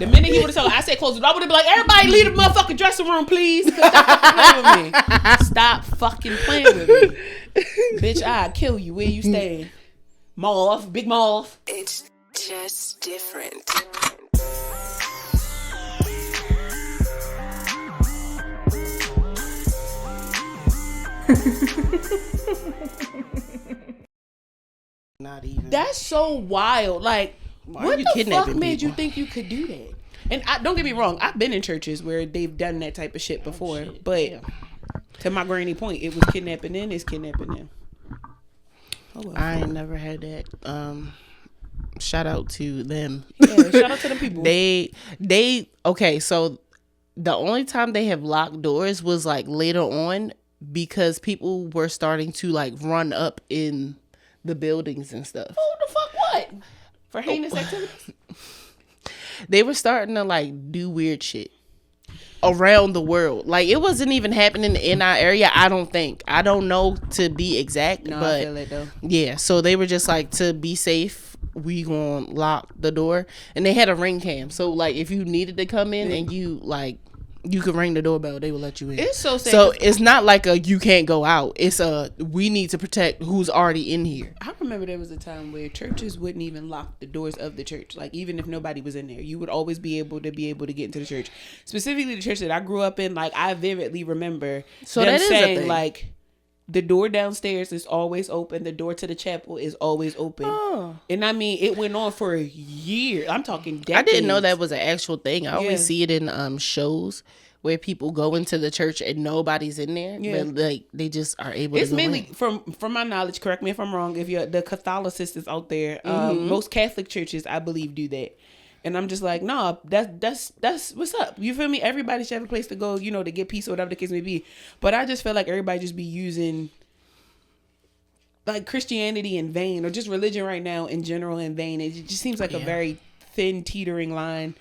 The minute he would have told I said close the door, I would have been like, everybody leave the motherfucking dressing room, please. Stop fucking playing with me. Bitch, I'll kill you. Where you staying? Moth, big moth. It's just different. Not even. That's so wild. Like, what the fuck made you think you could do that? And don't get me wrong, I've been in churches where they've done that type of shit before. But to my granny point, it was kidnapping then, it's kidnapping them. Oh, well. I ain't never had that. Shout out to them. Yeah, shout out to them people. They okay, so the only time they have locked doors was like later on because people were starting to like run up in the buildings and stuff. Who the fuck what? For heinous activities? They were starting to like do weird shit around the world. Like it wasn't even happening in our area. I don't know to be exact, no, but I feel it though. Yeah. So they were just like, to be safe, we gonna lock the door, and they had a ring cam. So like, if you needed to come in and you like, you could ring the doorbell, they will let you in. It's so sad. So it's not like you can't go out. It's we need to protect who's already in here. I remember there was a time where churches wouldn't even lock the doors of the church. Like even if nobody was in there, you would always be able to get into the church. Specifically the church that I grew up in, like I vividly remember them saying like the door downstairs is always open, the door to the chapel is always open. Oh. And I mean it went on for a year. I'm talking decades. I didn't know that was an actual thing. I always see it in shows where people go into the church and nobody's in there, but like they just are able to go mainly in. from my knowledge, correct me if I'm wrong, if you're the Catholicists out there, most Catholic churches I believe do that. And I'm just like, nah, that's what's up. You feel me? Everybody should have a place to go, to get peace or whatever the case may be. But I just feel like everybody just be using like Christianity in vain, or just religion right now in general in vain. It just seems like a very thin teetering line.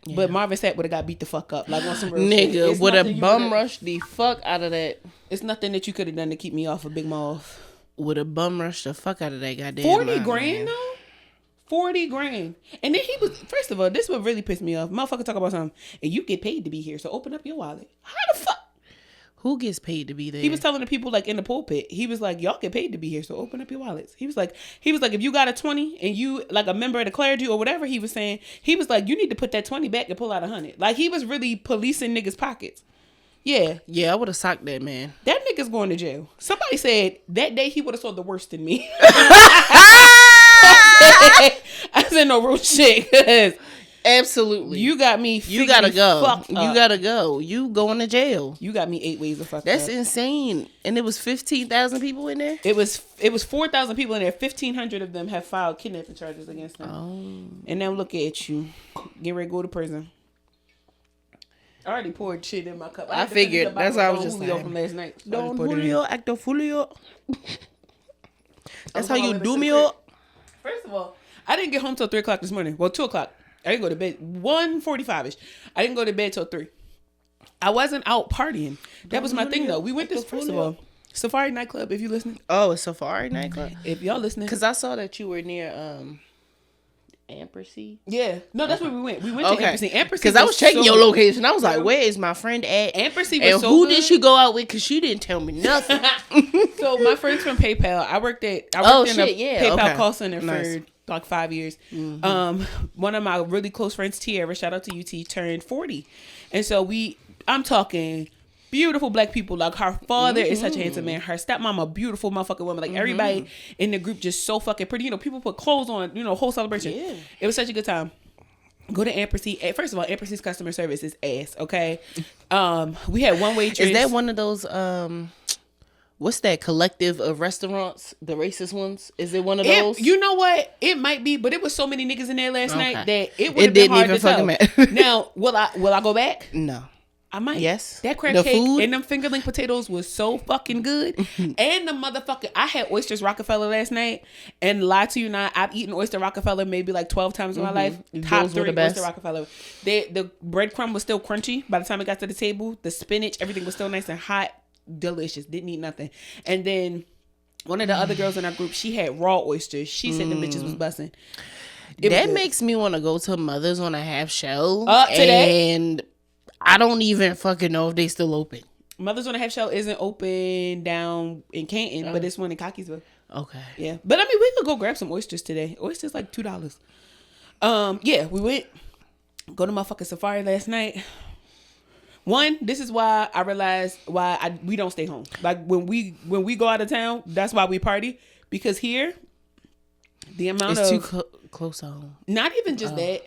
Yeah. But Marvin Sapp would have got beat the fuck up. Like on some real nigga shit. would have bum rushed the fuck out of that. It's nothing that you could have done to keep me off of Big Moth. Would have bum rushed the fuck out of that goddamn 40 grand though? 40 grand. And then he was, first of all, this would really piss me off. Motherfucker talk about something, and you get paid to be here, so open up your wallet. How the fuck? Who gets paid to be there? He was telling the people like in the pulpit. He was like, y'all get paid to be here, so open up your wallets. He was like, if you got a 20 and you like a member of the clergy or whatever he was saying, he was like, you need to put that 20 back and pull out 100. Like he was really policing niggas' pockets. Yeah. Yeah, I would have socked that man. That nigga's going to jail. Somebody said that day he would have saw the worst in me. I said no real shit, cause absolutely you got me. You gotta go. You gotta go. You going to jail. You got me 8 ways to fuck. That's insane. And it was 15,000 people in there. It was 4,000 people in there. 1,500 of them have filed kidnapping charges against them. Oh. And now look at you, get ready to go to prison. I already poured shit in my cup. I figured that's what I was just saying. From last night. So Don Julio, actor Julio. That's how you do me up. First of all, I didn't get home till 3 o'clock this morning. Well, 2 o'clock. I didn't go to bed 1:45ish. I didn't go to bed till 3. I wasn't out partying. That was my thing though. We went to, first of all, Safari nightclub. If you listening. Oh, it's Safari nightclub. If y'all listening, because I saw that you were near Ampersy. Yeah, no, that's where we went. We went to Ampersy. Ampersy, because I was checking your location. I was like, where is my friend at? Ampersy was and so who good. Did she go out with? Because she didn't tell me nothing. So my friends from PayPal. I worked in a PayPal call center for like 5 years. Mm-hmm. One of my really close friends, Tierra, shout out to you, T, turned 40, and so I'm talking beautiful black people. Like her father is such a handsome man. Her stepmom a beautiful motherfucking woman. Like everybody in the group just so fucking pretty. People put clothes on. Whole celebration. Yeah. It was such a good time. Go to Ampersy. First of all, Ampersy's customer service is ass. Okay. We had one waitress. Is that one of those what's that collective of restaurants, the racist ones? Is it one of those? You know what? It might be, but it was so many niggas in there last night that it would have been hard to tell. Now, will I go back? No. I might. Yes. That crab cake and them fingerling potatoes was so fucking good. And the motherfucker, I had oysters Rockefeller last night, and lie to you not, I've eaten oyster Rockefeller maybe like 12 times in my life. Top 3 oyster Rockefeller. The breadcrumb was still crunchy by the time it got to the table. The spinach, everything was still nice and hot. Delicious. Didn't eat nothing. And then one of the other girls in our group, she had raw oysters. She said the bitches was busting. That makes me want to go to Mothers on a Half Shell. Today? And I don't even fucking know if they still open. Mothers on a Half Shell isn't open down in Canton, but it's one in Cockeysville. Okay. Yeah. But I mean, we could go grab some oysters today. Oysters like $2. Yeah, we went. Go to motherfucking Safari last night. One, this is why I realized why we don't stay home. Like when we go out of town, that's why we party. Because here, the amount it's of too close to home. Not even just that.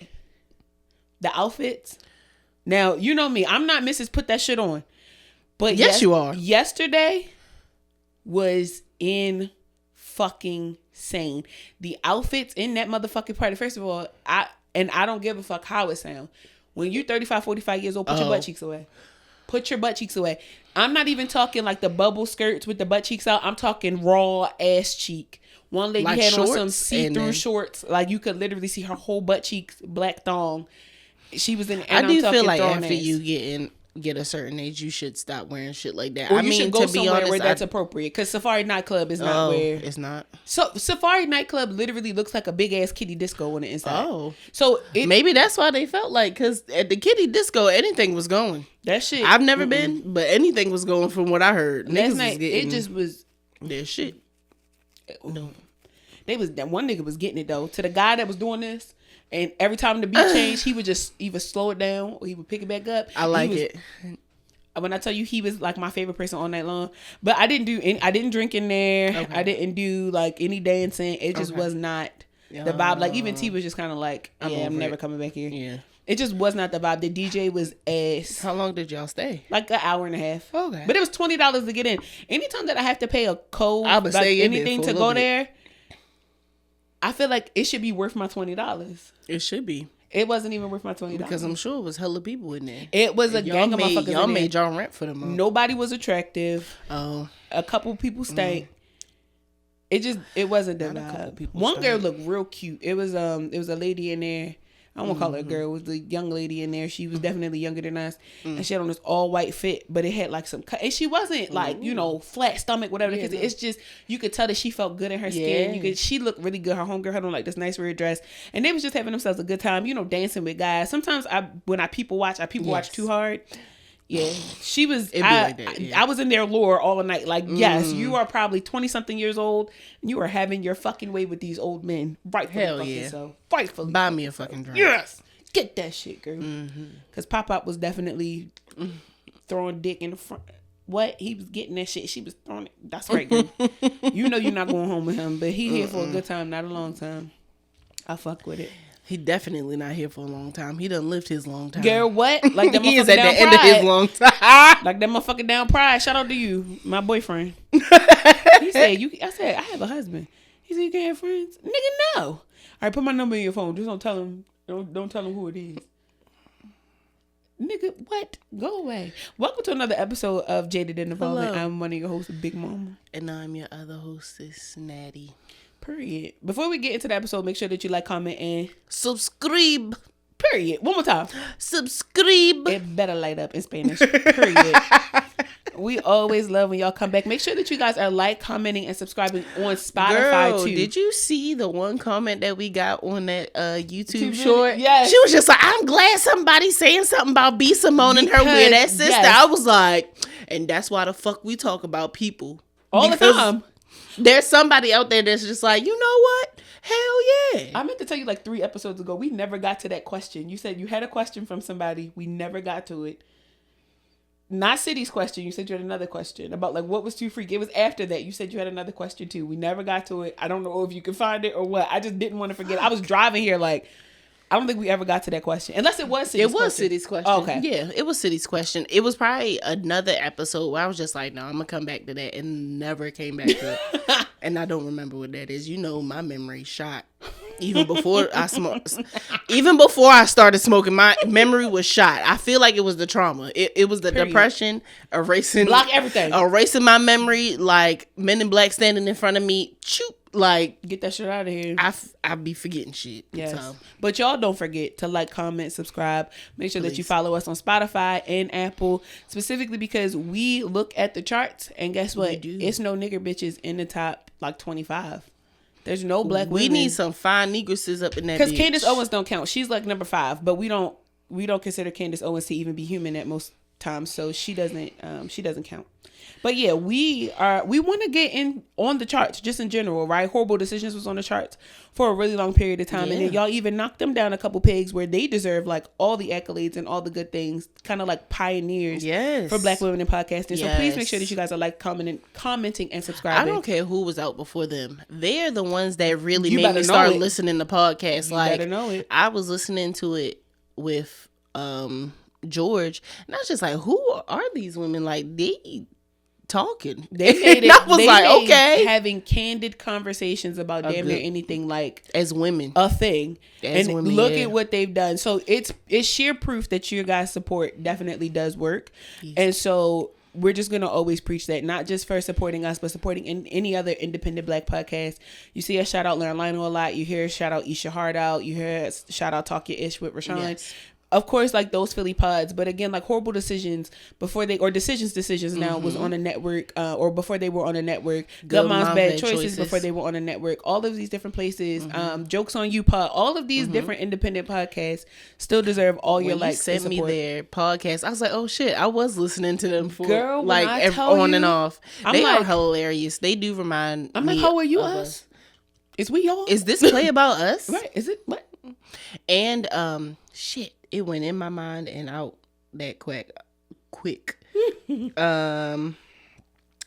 The outfits. Now, you know me. I'm not Mrs. Put that shit on. But yes, you are. Yesterday was in fucking sane. The outfits in that motherfucking party. First of all, I don't give a fuck how it sounds. When you're 35, 45 years old, put your butt cheeks away. Put your butt cheeks away. I'm not even talking like the bubble skirts with the butt cheeks out. I'm talking raw ass cheek. One lady like had on some see-through shorts. Like you could literally see her whole butt cheeks, black thong. She was in. I do feel like after you get a certain age, you should stop wearing shit like that. Or you should go somewhere where that's appropriate. Because Safari Nightclub is not where it's not. So Safari Nightclub literally looks like a big ass kiddie disco on the inside. Oh, so maybe that's why they felt like, because at the kiddie disco anything was going. That shit. I've never been, but anything was going from what I heard. Last night it just was their shit. No, that one nigga was getting it though. To the guy that was doing this. And every time the beat changed, he would just either slow it down or he would pick it back up. I like it. When I tell you, he was like my favorite person all night long. But I didn't drink in there. Okay. I didn't do like any dancing. It just was not the vibe. Like even T was just kind of like, I'm never coming back here. Yeah. It just was not the vibe. The DJ was ass. How long did y'all stay? Like an hour and a half. Okay. But it was $20 to get in. Anytime that I have to pay a code, I would say anything to go there, I feel like it should be worth my $20. It should be. It wasn't even worth my $20. Because I'm sure it was hella people in there. It was a gang of motherfuckers. Y'all made y'all rent for them. Nobody was attractive. Oh. A couple people stank. It wasn't the vibe. One girl looked real cute. It was a lady in there. I won't call her a girl. It was a young lady in there. She was definitely younger than us. And she had on this all white fit, but it had like some cut. And she wasn't like, flat stomach, whatever. Because it's just, you could tell that she felt good in her skin. She looked really good. Her homegirl had on like this nice red dress. And they was just having themselves a good time, dancing with guys. Sometimes when I people watch too hard. Yeah, she was. I was in their lore all night. Like, yes, you are probably 20-something years old, and you are having your fucking way with these old men. Rightfully so. Rightfully. Buy me a fucking drink. Yes, get that shit, girl. Because Pop Up was definitely throwing dick in the front. What? He was getting that shit. She was throwing it. That's right, girl. You're not going home with him, but he here for a good time, not a long time. I fuck with it. He definitely not here for a long time. He done lived his long time. Girl, what? Like that motherfucker he is at down the end Pride. of his long time. Like that motherfucker down Pride. Shout out to you, my boyfriend. He said, I said, I have a husband. He said, you can't have friends? Nigga, no. All right, put my number in your phone. Just don't tell him. Don't tell him who it is. Nigga, what? Go away. Welcome to another episode of Jaded and Involvement. I'm one of your hosts, Big Mama. And I'm your other hostess, Natty. Period. Before we get into the episode, make sure that you like, comment, and subscribe. Period. One more time. Subscribe. It better light up in Spanish. Period. We always love when y'all come back. Make sure that you guys are commenting, and subscribing on Spotify too. Did you see the one comment that we got on that YouTube short? Yes. She was just like, I'm glad somebody's saying something about B. Simone and her weird ass sister. Yes. I was like, and that's why the fuck we talk about people. All the time. There's somebody out there that's just like, you know what? Hell yeah. I meant to tell you like 3 episodes ago, we never got to that question. You said you had a question from somebody. We never got to it. Not City's question. You said you had another question about like what was too freaky. It was after that. You said you had another question too. We never got to it. I don't know if you can find it or what. I just didn't want to forget. I was driving here like, I don't think we ever got to that question. Unless it was City's question. It was City's question. Oh, okay. Yeah, it was City's question. It was probably another episode where I was just like, no, I'm going to come back to that, and never came back to it. And I don't remember what that is. My memory shot. Even before I smoked. Even before I started smoking, my memory was shot. I feel like it was the trauma. It was the depression, erasing. Block everything. Erasing my memory, like Men in Black standing in front of me. Choop. Like, get that shit out of here. I be forgetting shit. Yes. So. But y'all don't forget to like, comment, subscribe. Make sure that you follow us on Spotify and Apple, specifically because we look at the charts, and guess what? It's no nigger bitches in the top like 25. There's no black women. We need some fine negresses up in that. Because Candace Owens don't count. She's like number 5, but we don't consider Candace Owens to even be human at most times, so she doesn't count. But yeah, we want to get in on the charts just in general, right? Horrible Decisions was on the charts for a really long period of time, and then y'all even knocked them down a couple pegs where they deserve like all the accolades and all the good things, kind of like pioneers for Black women in podcasting. So please make sure that you guys are like commenting and subscribing. I don't care who was out before them; they're the ones that really made me start listening to podcasts. You better know it. I was listening to it with George, and I was just like, "Who are these women? Like they." Talking, they made it. I was like, okay, having candid conversations about damn near anything, like as women, a thing. As and women, look at what they've done. So it's sheer proof that your guys' support definitely does work. Yes. And so we're just gonna always preach that, not just for supporting us, but supporting any other independent Black podcast. You see us shout out Learn Lionel a lot. You hear us shout out Eat Your Heart Out. You hear us shout out Talk Your Ish with Rashawn. Yes. Of course, like those Philly pods, but again, like Horrible Decisions Decisions now was on a network, or before they were on a network. Good Moms Bad Choices before they were on a network. All of these different places, Jokes on You pod, all of these different independent podcasts still deserve all your likes. Sent me their podcast. I was like, oh shit, I was listening to them for like on and off. They are hilarious. They do remind. I'm like, how are you us? Is we y'all? Is this play about us? Right? Is it what? And shit. It went in my mind and out that quick.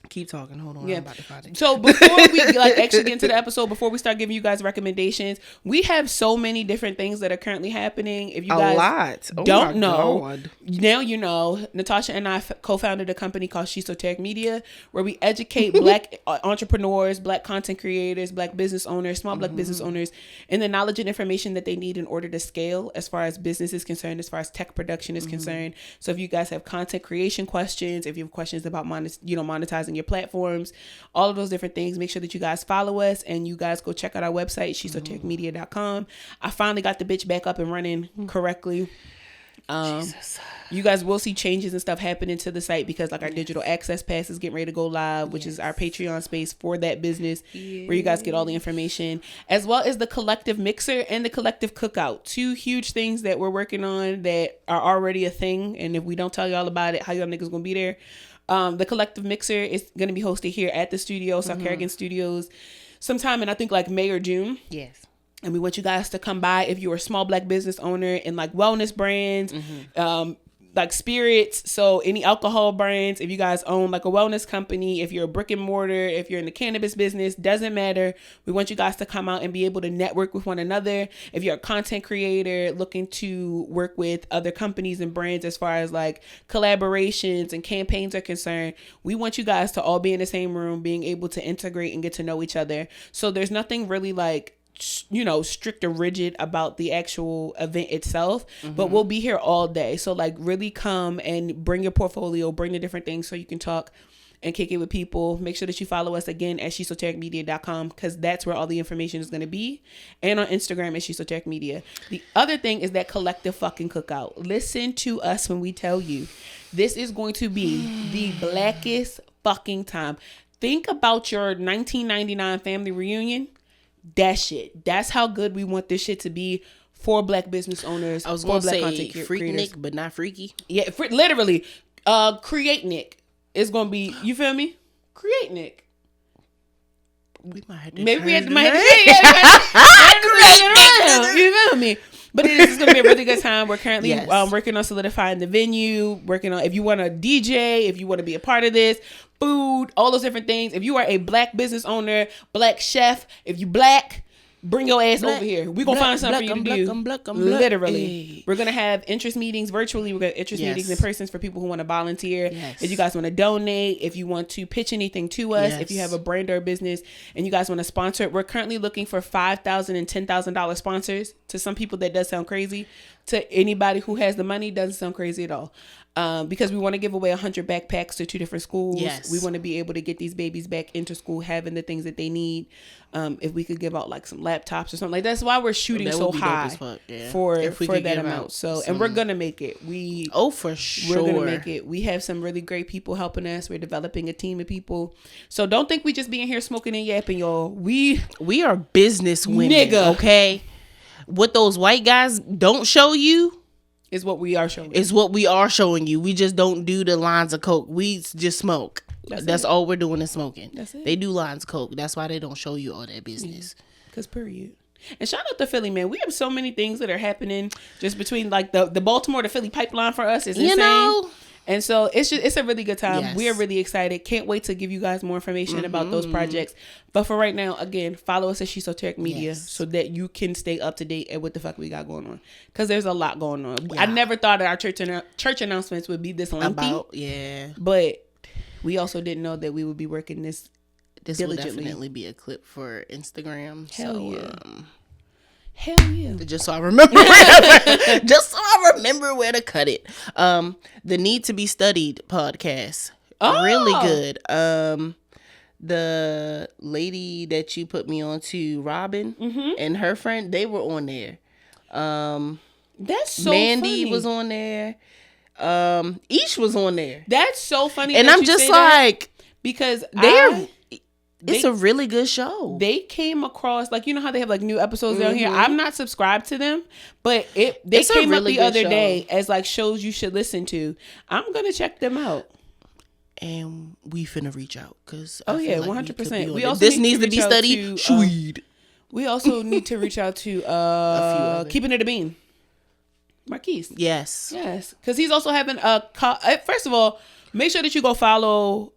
Keep talking. Hold on. Yeah. I'm about to find it. So before we like actually get into the episode, before we start giving you guys recommendations, we have so many different things that are currently happening. If you guys don't know, now you know. Natasha and I co-founded a company called Shesoteric Media, where we educate Black entrepreneurs, Black content creators, Black business owners, small Black business owners, in the knowledge and information that they need in order to scale as far as business is concerned, as far as tech production is concerned. So if you guys have content creation questions, if you have questions about monetizing your platforms, all of those different things, make sure that you guys follow us and you guys go check out our website, shesotericmedia.com. I finally got the bitch back up and running correctly. You guys will see changes and stuff happening to the site because like our digital access pass is getting ready to go live, which is our Patreon space for that business, where you guys get all the information, as well as the Collective Mixer and the Collective Cookout, 2 huge things that we're working on that are already a thing. And if we don't tell y'all about it, how y'all niggas gonna be there? The Collective Mixer is going to be hosted here at the studio, South Carrigan Studios, sometime in I think like May or June. Yes. And we want you guys to come by if you're a small Black business owner in like wellness brands, like spirits. So any alcohol brands, if you guys own like a wellness company, if you're a brick and mortar, if you're in the cannabis business, doesn't matter. We want you guys to come out and be able to network with one another. If you're a content creator looking to work with other companies and brands as far as like collaborations and campaigns are concerned, we want you guys to all be in the same room, being able to integrate and get to know each other. So there's nothing really like, you know, strict or rigid about the actual event itself, but we'll be here all day. So like really come and bring your portfolio, bring the different things so you can talk and kick it with people. Make sure that you follow us again at shesotericmedia.com because that's where all the information is going to be. And on Instagram at Shesoteric Media. The other thing is that Collective fucking Cookout. Listen to us when we tell you this is going to be the blackest fucking time. Think about your 1999 family reunion. That shit. That's how good we want this shit to be for Black business owners. I was going to say freak Nick, but not freaky. Yeah, literally. Create Nick is going to be, you feel me? Create Nick. We might have to maybe we have to you feel me? But it is going to be a really good time. We're currently working on solidifying the venue, working on if you want to DJ, if you want to be a part of this, food, all those different things. If you are a Black business owner, Black chef, if you Black, bring your ass over here. We're going to find something for you to do. I'm black. Literally. Hey. We're going to have interest meetings virtually. We're going to have interest meetings in person for people who want to volunteer. Yes. If you guys want to donate, if you want to pitch anything to us, if you have a brand or a business and you guys want to sponsor it, we're currently looking for $5,000 and $10,000 sponsors. To some people, that does sound crazy. to anybody who has the money. Doesn't sound crazy at all. Because we want to give away 100 backpacks to 2 different schools. Yes. We want to be able to get these babies back into school, having the things that they need. If we could give out like some laptops or something like that's why we're shooting so high for that amount. So and we're gonna make it. For sure. We're gonna make it. We have some really great people helping us. We're developing a team of people. So don't think we just being here smoking and yapping, y'all. We are business women, nigga. Okay, what those white guys don't show you is what we are showing. You. We just don't do the lines of coke. We just smoke. That's all we're doing is smoking. That's it. They do lines of coke. That's why they don't show you all that business. Cause period. And shout out to Philly, man. We have so many things that are happening just between like the Baltimore to Philly pipeline for us is insane. And so it's a really good time. Yes. We are really excited. Can't wait to give you guys more information about those projects. But for right now, again, follow us at Shesoteric Media so that you can stay up to date at what the fuck we got going on. Because there's a lot going on. Yeah. I never thought that our church announcements would be this lengthy. But we also didn't know that we would be working this diligently. Will definitely be a clip for Instagram. Hell yeah. Just so I remember where to cut it. The Need to Be Studied podcast. Really good. The lady that you put me on to, Robin, and her friend, they were on there. That's so Mandy funny. was on there. Ish was on there. That's so funny. And I'm just like, because it's a really good show. They came across, like, you know how they have like new episodes down here. I'm not subscribed to them, but they came up the other day as like shows you should listen to. I'm gonna check them out. And we finna reach out because 100%. We also this needs to be studied. We also need to reach out to Keeping It a Bean, Marquise. Yes, because he's also having first of all, make sure that you go follow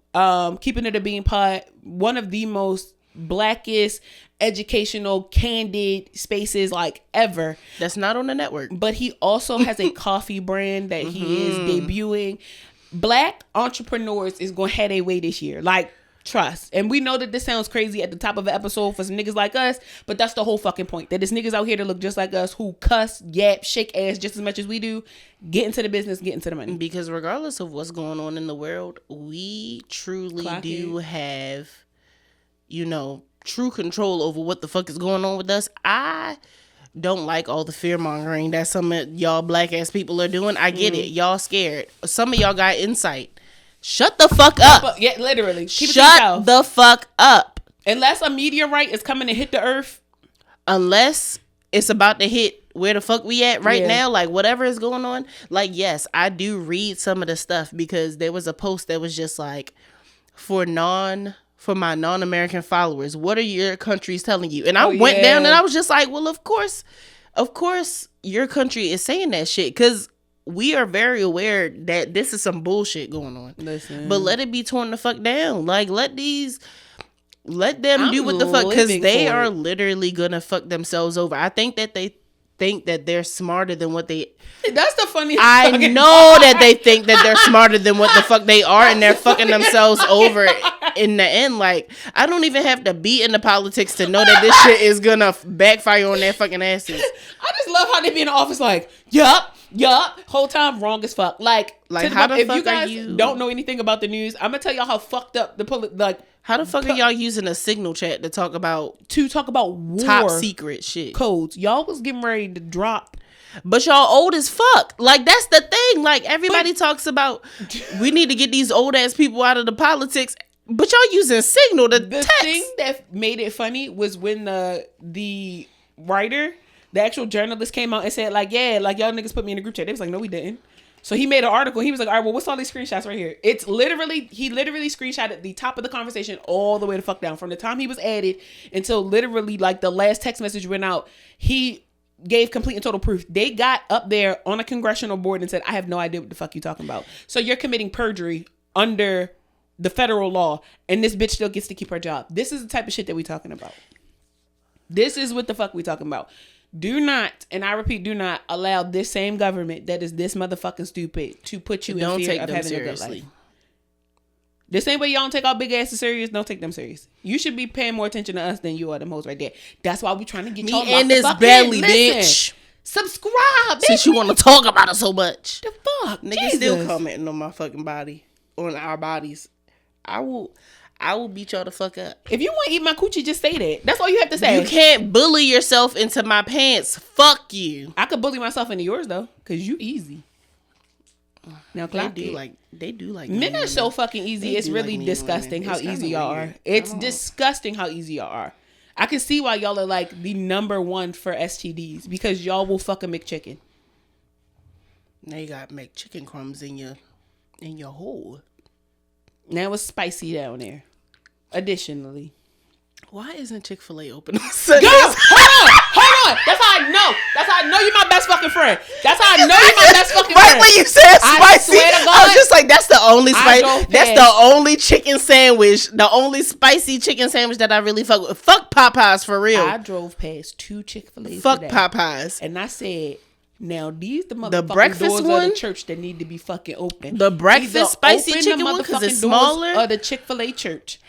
Keeping It a Bean pod, one of the most blackest educational candid spaces like ever. That's not on the network. But he also has a coffee brand that he is debuting. Black entrepreneurs is going to have their way this year. Like, trust. And we know that this sounds crazy at the top of an episode for some niggas like us, but that's the whole fucking point. That there's niggas out here that look just like us who cuss, yap, shake ass just as much as we do. Get into the business, get into the money. Because regardless of what's going on in the world, we truly do have, true control over what the fuck is going on with us. I don't like all the fear mongering that some of y'all black ass people are doing. I get it. Y'all scared. Some of y'all got insight. Shut the fuck up. Yeah, literally. Shut the fuck up. Unless a meteorite is coming to hit the earth. Unless it's about to hit where the fuck we at right now, like whatever is going on. Like, yes, I do read some of the stuff because there was a post that was just like, for my non-American followers, what are your countries telling you? And I went down and I was just like, well, of course your country is saying that shit because we are very aware that this is some bullshit going on. Listen. But let it be torn the fuck down. Like, let them do what the fuck, because they are literally gonna fuck themselves over. I think that they think that they're smarter than what they... That's the funniest I know that they think that they're smarter than what the fuck they are, and they're fucking themselves over in the end. Like, I don't even have to be in the politics to know that this shit is gonna backfire on their fucking asses. I just love how they be in the office like, yup, whole time wrong as fuck. Like how the if fuck you guys don't know anything about the news, I'm gonna tell y'all how fucked up how the fuck are y'all using a signal chat to talk about war top secret shit codes? Y'all was getting ready to drop, but y'all old as fuck. Like, that's the thing. Like, everybody talks about we need to get these old ass people out of the politics, but y'all using signal to text. The thing that made it funny was when the writer, the actual journalist, came out and said like, yeah, like y'all niggas put me in a group chat. They was like, no, we didn't. So he made an article. He was like, all right, well, what's all these screenshots right here? He literally screenshotted the top of the conversation all the way the fuck down. From the time he was added until literally like the last text message went out, he gave complete and total proof. They got up there on a congressional board and said, I have no idea what the fuck you talking about. So you're committing perjury under the federal law, and this bitch still gets to keep her job. This is the type of shit that we talking about. This is what the fuck we talking about. Do not, and I repeat, do not allow this same government that is this motherfucking stupid to put you in fear of having a good life. The same way y'all don't take our big asses serious, don't take them serious. You should be paying more attention to us than you are them hoes right there. That's why we trying to get y'all in this belly, bitch. Subscribe, baby. Since you want to talk about it so much. The fuck? Niggas still commenting on my fucking body. On our bodies. I will beat y'all the fuck up. If you want to eat my coochie, just say that. That's all you have to say. You can't bully yourself into my pants. Fuck you. I could bully myself into yours though, cause you easy. Now clock they do like men are so fucking easy. It's really disgusting how easy y'all are. It's disgusting how easy y'all are. I can see why y'all are like the number one for STDs because y'all will fuck a McChicken. Now you got McChicken crumbs in your hole. Now it's spicy down there. Additionally, why isn't Chick-fil-A open on Sundays? Yo, hold on. That's how I know you're my best fucking friend. That's how I know you're my best fucking friend. Right when you said spicy, I was just like, that's the only spicy. That's the only chicken sandwich, the only spicy chicken sandwich that I really fuck with. Fuck Popeyes for real. I drove past 2 Chick-fil-A's Fuck today, Popeyes. and I said, now these the motherfucking doors of the church that need to be fucking open. The breakfast spicy chicken one because it's smaller. Or the Chick-fil-A church,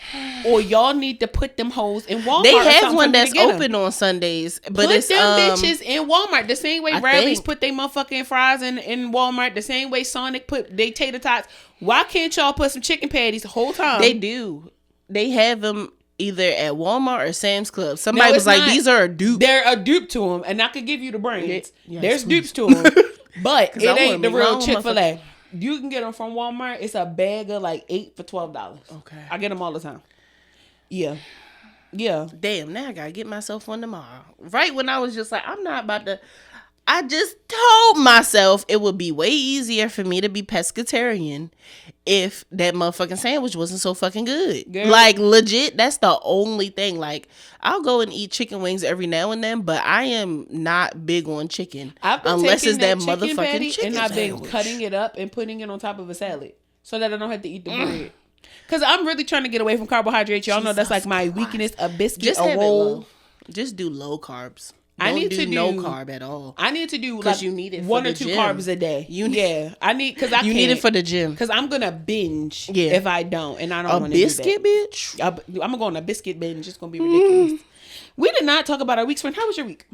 or y'all need to put them hoes in Walmart. They have one that's open on Sundays, but put it's them bitches in Walmart the same way Rally's put their motherfucking fries in Walmart, the same way Sonic put they tater tots. Why can't y'all put some chicken patties the whole time? They do. They have them either at Walmart or Sam's Club. Somebody was like, these are a dupe. They're a dupe to them, and I could give you the brands. There's dupes to them, but it ain't the real Chick-fil-A. You can get them from Walmart. It's a bag of like 8 for $12. Okay, I get them all the time. Yeah. Damn, now I gotta get myself one tomorrow. Right when I was just like, I'm not about to. I just told myself it would be way easier for me to be pescatarian if that motherfucking sandwich wasn't so fucking good. Girl. Like, legit, that's the only thing. Like, I'll go and eat chicken wings every now and then, but I am not big on chicken unless it's that motherfucking chicken and I've been sandwich. Cutting it up and putting it on top of a salad so that I don't have to eat the bread. Because I'm really trying to get away from carbohydrates. Y'all know that's like my weakness. A biscuit, a roll. Just do low carbs. I need to do no carb at all. I need to do like you need it 1 or 2 carbs a day. I need because I you need it for the gym because I'm gonna binge if I don't, and I don't want to do that. A biscuit, bitch. I'm gonna go on a biscuit binge. It's gonna be ridiculous. We did not talk about our week's friend. How was your week?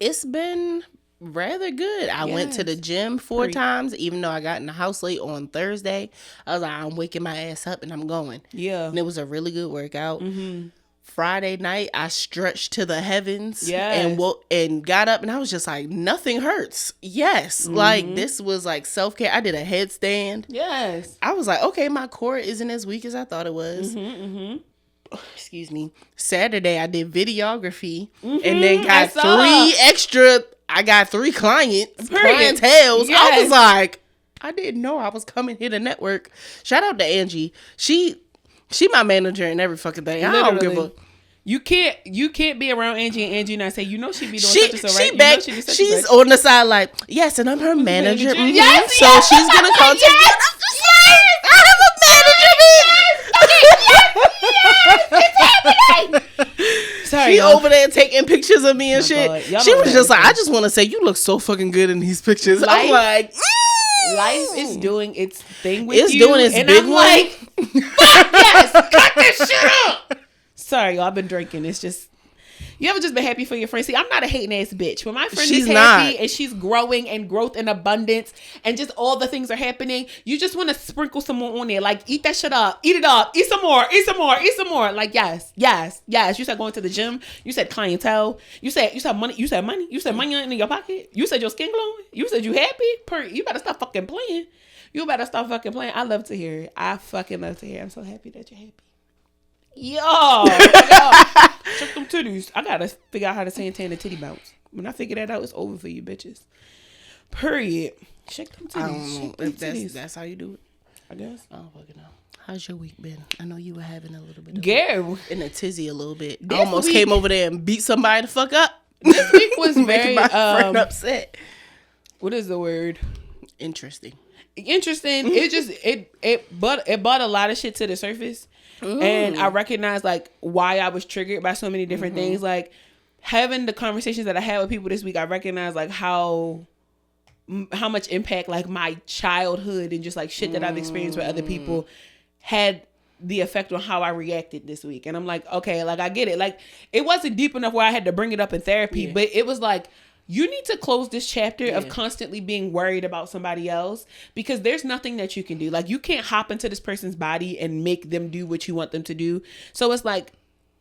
It's been rather good. I went to the gym 4 times, even though I got in the house late on Thursday. I was like, I'm waking my ass up and I'm going. Yeah, and it was a really good workout. Mm-hmm. Friday night, I stretched to the heavens and got up, and I was just like, nothing hurts. Yes. Mm-hmm. Like, this was like self-care. I did a headstand. Yes. I was like, okay, my core isn't as weak as I thought it was. Mm-hmm, mm-hmm. Excuse me. Saturday, I did videography and then got 3 extra. I got 3 clientels. Yes. I was like, I didn't know I was coming here to network. Shout out to Angie. She my manager and every fucking thing. Literally. I don't give a. You can't be around Angie and Angie not say, you know, she be doing such and so, right? She's on the side like, yes, and I'm her manager. Mm-hmm. Yes, so she's gonna call you. I have a manager, bitch. Yes, it's happening. Sorry, she over there taking pictures of me and shit. She was just like, I just want to say, you look so fucking good in these pictures. I'm like. Life is doing its thing with you. It's doing its big one. Like, fuck yes, cut this shit up. Sorry, y'all, I've been drinking. It's just, you ever just been happy for your friend? See, I'm not a hating ass bitch. When my friend is happy and she's growing and growth and abundance and just all the things are happening, you just want to sprinkle some more on there. Like, eat that shit up. Eat it up. Eat some more. Eat some more. Eat some more. Like, yes. You said going to the gym. You said clientele. You said money. You said money. You said money in your pocket. You said your skin glowing. You said you happy. You better stop fucking playing. I love to hear it. I fucking love to hear it. I'm so happy that you're happy. Yo, check them titties. I gotta figure out how to Santana titty bounce. When I figure that out, it's over for you bitches. Period. Check them titties. I don't know if that's how you do it. I guess. I don't fucking know. How's your week been? I know you were having a little bit of in a tizzy a little bit. I almost came over there and beat somebody the fuck up. This week was very my friend upset. What is the word? Interesting. It just it brought a lot of shit to the surface. And I recognized like why I was triggered by so many different things. Like having the conversations that I had with people this week, I recognized like how much impact like my childhood and just like shit that I've experienced with other people had the effect on how I reacted this week. And I'm like, okay, like I get it. Like it wasn't deep enough where I had to bring it up in therapy, but it was like, you need to close this chapter of constantly being worried about somebody else, because there's nothing that you can do. Like, you can't hop into this person's body and make them do what you want them to do. So it's like,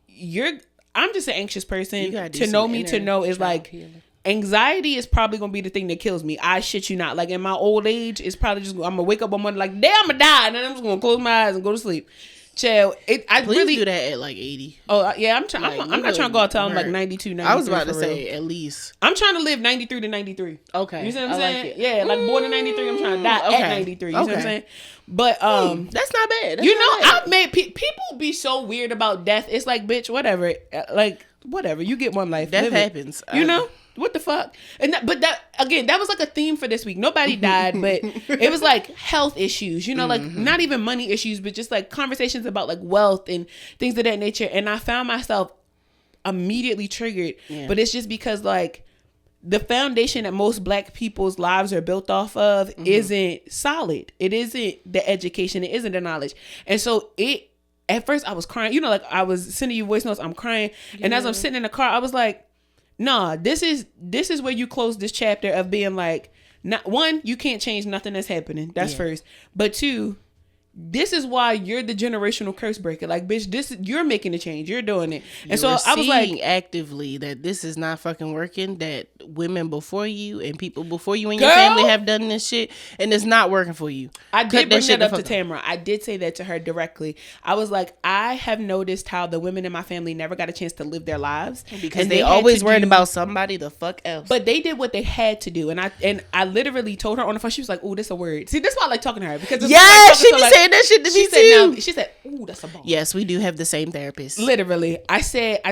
I'm just an anxious person. To know me to know is like, healing. Anxiety is probably going to be the thing that kills me. I shit you not. Like, in my old age, it's probably just, I'm going to wake up one morning like, damn, I'm going to die. And then I'm just going to close my eyes and go to sleep. Chill. I Please really do that at like 80. Oh yeah, I'm trying. Like, I'm not trying to go out till I'm like 92, 93. I was about to say at least. I'm trying to live 93 to 93. Okay, you see what I'm saying? Like, yeah, like born in 93. I'm trying to die at 93. You see what I'm saying? But that's not bad. That's you know, bad. I've made people be so weird about death. It's like, bitch, whatever. Like, whatever. You get one life. Death happens. You know. What the fuck? And that was like a theme for this week. Nobody died, but it was like health issues, you know, like not even money issues, but just like conversations about like wealth and things of that nature. And I found myself immediately triggered, but it's just because like the foundation that most Black people's lives are built off of isn't solid. It isn't the education. It isn't the knowledge. And so at first I was crying, you know, like I was sending you voice notes, I'm crying. And as I'm sitting in the car, I was like, nah, this is where you close this chapter of being like, not one, you can't change nothing that's happening. That's first. But two, this is why you're the generational curse breaker. Like, bitch, you're making the change. You're doing it. And so I was like, actively that this is not fucking working, that women before you and people before you and your family have done this shit, and it's not working for you. I did bring that up to Tamara. I did say that to her directly. I was like, I have noticed how the women in my family never got a chance to live their lives because they always worried about somebody the fuck else. But they did what they had to do, and I literally told her on the phone. She was like, "Oh, this a word." See, this is why I like talking to her, because she be saying that shit to me too. She said, "Ooh, that's a bone." Yes, we do have the same therapist. Literally, I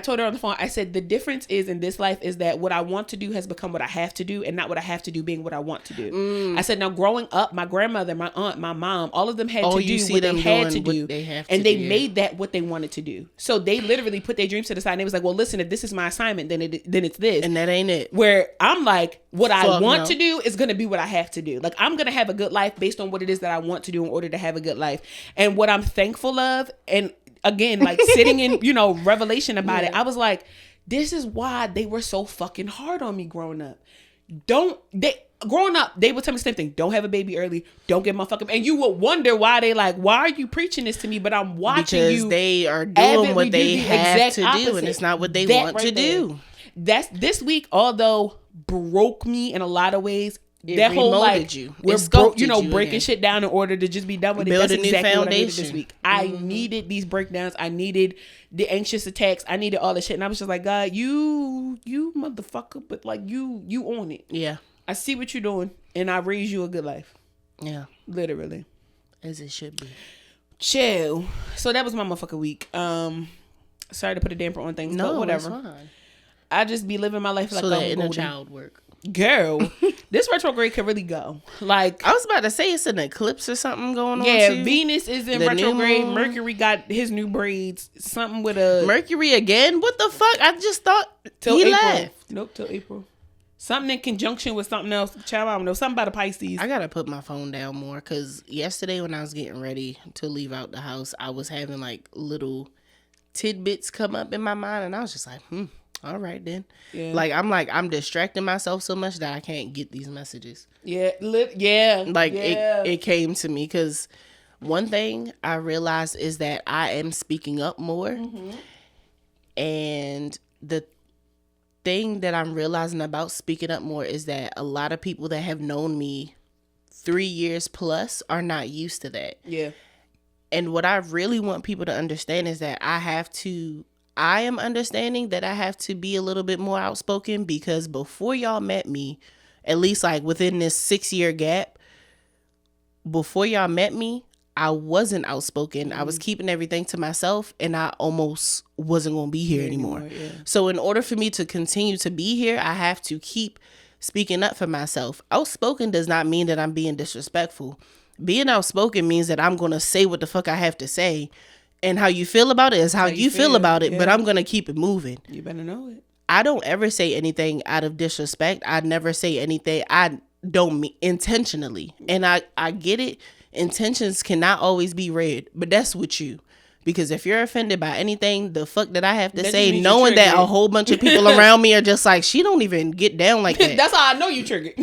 told her on the phone, I said, the difference is in this life is that what I want to do has become what I have to do, and not what I have to do being what I want to do. I said, now growing up, my grandmother, my aunt, my mom, all of them had to do what they had to do, and they made that what they wanted to do. So they literally put their dreams to the side, and they was like, well, listen, if this is my assignment, then it's this, and that ain't it. Where I'm like, what I want to do is going to be what I have to do. Like, I'm going to have a good life based on what it is that I want to do in order to have a good life. And what I'm thankful of, and again, like sitting in, you know, revelation about it, I was like, this is why they were so fucking hard on me growing up. Growing up, they would tell me the same thing. Don't have a baby early. Don't get motherfucking... And you would wonder why they like, why are you preaching this to me? But I'm watching because they are doing what they have to do, and it's not what they want to do. That's this week, although broke me in a lot of ways. That whole like breaking shit down in order to just be done with it. That's exactly what I needed this week. I needed these breakdowns. I needed the anxious attacks. I needed all this shit, and I was just like, God, you motherfucker, but like you on it. Yeah, I see what you're doing, and I raise you a good life. Yeah, literally, as it should be. Chill. So that was my motherfucking week. Sorry to put a damper on things, but whatever. That's fine. I just be living my life like so that inner child work. Girl, this retrograde could really go. Like, I was about to say, it's an eclipse or something going on. Yeah, too. Venus is in retrograde. Mercury got his new braids. Something with a Mercury again. What the fuck? I just thought till he April. left. Nope, till April. Something in conjunction with something else. Child, I don't know. Something about a Pisces. I gotta put my phone down more, because yesterday when I was getting ready to leave out the house, I was having like little tidbits come up in my mind, and I was just like, all right then. Yeah. I'm distracting myself so much that I can't get these messages. Yeah. It came to me because one thing I realized is that I am speaking up more. Mm-hmm. And the thing that I'm realizing about speaking up more is that a lot of people that have known me 3 years plus are not used to that. Yeah. And what I really want people to understand is that I am understanding that I have to be a little bit more outspoken, because before y'all met me, at least like within this 6-year gap, before y'all met me, I wasn't outspoken. I was keeping everything to myself, and I almost wasn't going to be here anymore. Yeah. So in order for me to continue to be here, I have to keep speaking up for myself. Outspoken does not mean that I'm being disrespectful. Being outspoken means that I'm going to say what the fuck I have to say. And how you feel about it is how you feel about it, but I'm going to keep it moving. You better know it. I don't ever say anything out of disrespect. I never say anything I don't mean intentionally. And I get it. Intentions cannot always be read, but that's with you. Because if you're offended by anything, the fuck that I have to say, knowing that a whole bunch of people around me are just like, she don't even get down like that. That's how I know you triggered.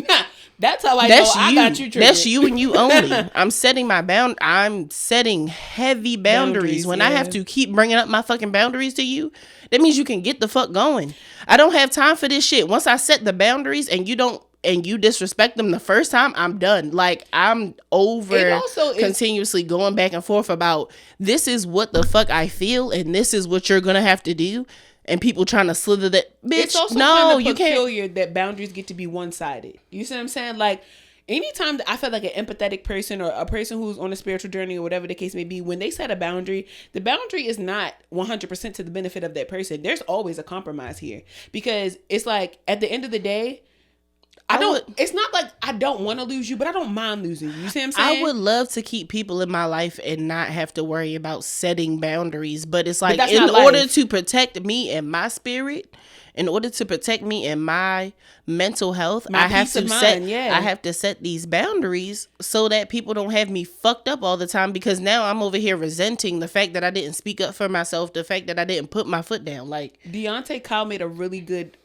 That's how I know I got you triggered. That's you and you only. I'm setting I'm setting heavy boundaries. When I have to keep bringing up my fucking boundaries to you, that means you can get the fuck going. I don't have time for this shit. Once I set the boundaries and you disrespect them the first time, I'm done. Like, I'm over continuously going back and forth about, this is what the fuck I feel and this is what you're gonna have to do. And people trying to slither that, bitch, it's also no, you can't. Peculiar that boundaries get to be one-sided. You see what I'm saying? Like, anytime that I feel like an empathetic person or a person who's on a spiritual journey or whatever the case may be, when they set a boundary, the boundary is not 100% to the benefit of that person. There's always a compromise here, because it's like, at the end of the day, it's not like I don't want to lose you, but I don't mind losing you. You see what I'm saying? I would love to keep people in my life and not have to worry about setting boundaries. But it's like, in order to protect me and my spirit, in order to protect me and my mental health, I have to set these boundaries so that people don't have me fucked up all the time, because now I'm over here resenting the fact that I didn't speak up for myself, the fact that I didn't put my foot down. Like, Deontay Kyle made a really good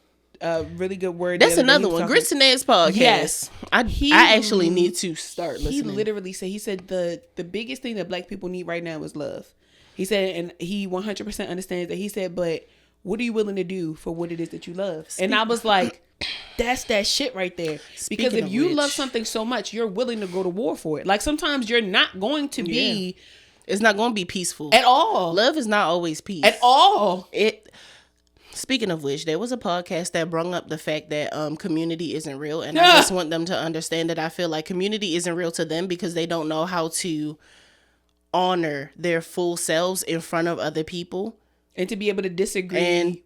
word. That's another one. Grits and Eggs podcast. Yes. I actually need to start listening. He literally said, the biggest thing that black people need right now is love. He said, and he 100% understands that. He said, but what are you willing to do for what it is that you love? And I was like, that's that shit right there. Because if you love something so much, you're willing to go to war for it. Like, sometimes you're not going to be... It's not going to be peaceful. At all. Love is not always peace. At all. Speaking of which, there was a podcast that brought up the fact that community isn't real. And I just want them to understand that I feel like community isn't real to them because they don't know how to honor their full selves in front of other people. And to be able to disagree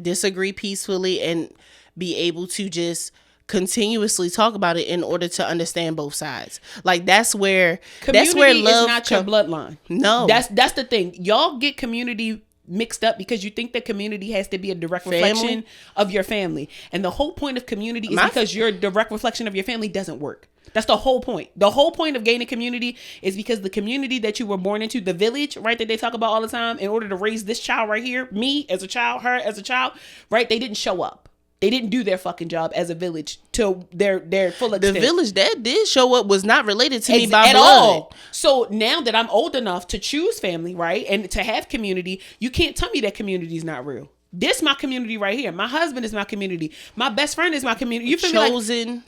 disagree peacefully and be able to just continuously talk about it in order to understand both sides. Like, that's where love is not your bloodline. No. That's the thing. Y'all get community mixed up because you think that community has to be a direct reflection of your family. And the whole point of community is because your direct reflection of your family doesn't work. That's the whole point. The whole point of gaining community is because the community that you were born into, the village, right, that they talk about all the time, in order to raise this child right here, me as a child, her as a child, right, they didn't show up. They didn't do their fucking job as a village to their full extent. The village that did show up was not related to me by at blood. All. So now that I'm old enough to choose family, right, and to have community, you can't tell me that community is not real. This my community right here. My husband is my community. My best friend is my community. You feel chosen